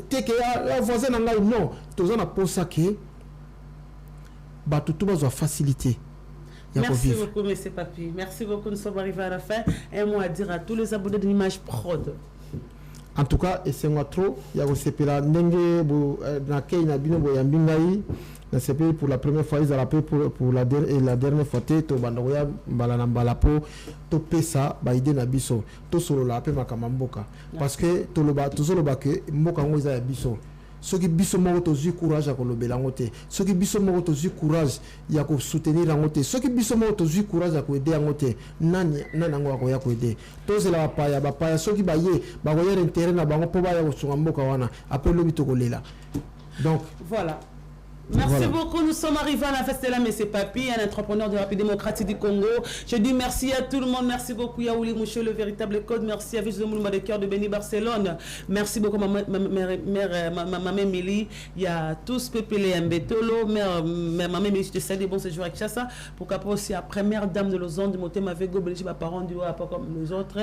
S1: teke ya voisin na ngai non tozana posa ke bato to bazwa facilité.
S5: Merci beaucoup, M. Papi. Merci beaucoup. Nous sommes arrivés à la fin. Un mot à dire à tous les abonnés de l'image prod.
S1: En tout cas, et c'est moi trop. Il y a aussi pour la pour la première fois, ils ont appelé pour la dernière fois. To bandoya balana balapo to pesa ba ide na biso to solo la pe makamamboka parce que to loba to solo ba ke mboka ngo za biso. Ceux qui biso moko tozu courage à kolobela ngote ceux qui biso moko tozu courage ya ko soutenir ngote ceux qui biso moko tozu courage à ko aider ngote nani nanango ako ya ko aider tous la bapaya ceux qui baye ba ko yer intérêt na bango po ba ya ko sunga mboka wana après lobi to kolela donc
S5: voilà. Merci beaucoup. Nous sommes arrivés à la fête de la M. Papi, un entrepreneur de la République démocratique du Congo. Je dis merci à tout le monde. Merci beaucoup Yaouli Moucho, le véritable code. Merci à Vise de Moulma de Cœur de Béni Barcelone. Merci beaucoup ma mère Mélie. Il y a tous Pépélé Mbetolo, ma mère Mélie, je te salue, bon séjour avec Chassa. Pourquoi pas aussi après mère dame de Lausanne, de monter ma végo, belge, ma parent du pas comme les autres.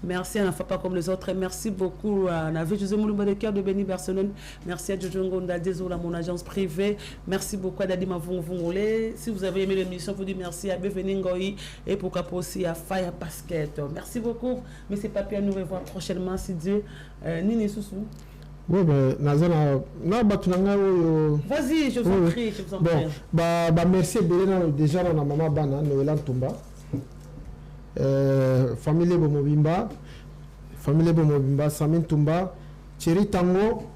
S5: Merci à la fois pas comme les autres. Merci beaucoup à la Vise de Moulma de Cœur de Béni Barcelone. Merci à Jojo Ngonda, désolé à mon agence privée. Merci beaucoup à Dadima Vongolé. Si vous avez aimé l'émission, vous dites merci à Beveningoï et pourquoi pas aussi à Fire Basket. Merci beaucoup. Mais c'est pas à nous revoir prochainement si Dieu. Nini Soussou.
S1: Oui, mais
S5: vas-y, je vous en prie. Je vous en prie.
S1: Merci déjà à maman Bana, Noël Tumba. Famille Bomobimba, Samin Tumba, Thierry Tango,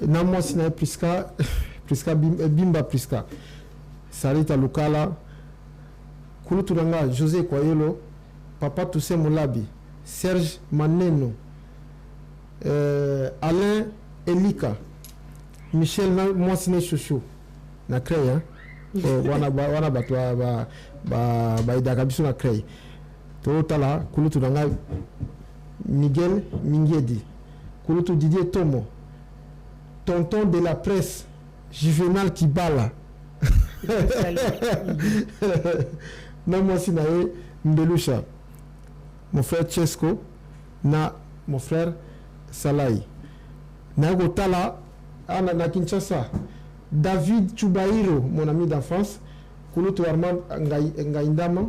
S1: Namo Sina Priska. Bimba Priska Sarita Lukala Kuluturanga José Kwayelo Papa Toussaint Moulabi Serge Maneno Alain Elika Michel Mwasine Chouchou na créé wana batwa ba idaka biso na créé totala Kuluturanga Miguel Mingiedi Kulutu Didier Tomo tonton de la presse Juvenal Kibala. Non, moi aussi, Mbelusha. Mon frère Chesco. Mon frère Salai. Nagotala. Na Kinshasa. David Choubaïro, mon ami d'enfance. Kouloutou Armand Ngaïndama.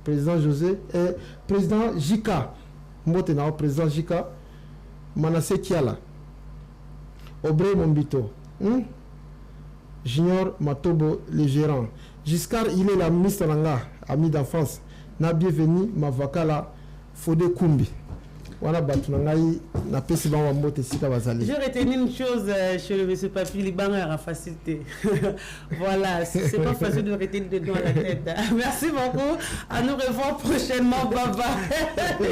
S1: Président José. Et président Jika. Motena, président Jika. Manassé Kiala. Obré Mombito. Junior Matobo, le gérant. Giscard, il est la ministre Langa, ami d'enfance. Na bienvenue, ma vakala, Fode Kumbi. Voilà, na pesi ba mbote sika bazali.
S5: Je retiens une chose chez le monsieur Papi, les banques à facilité. Voilà, c'est pas facile de retenir des doigts à la tête. Merci beaucoup. À nous revoir prochainement. Bye bye.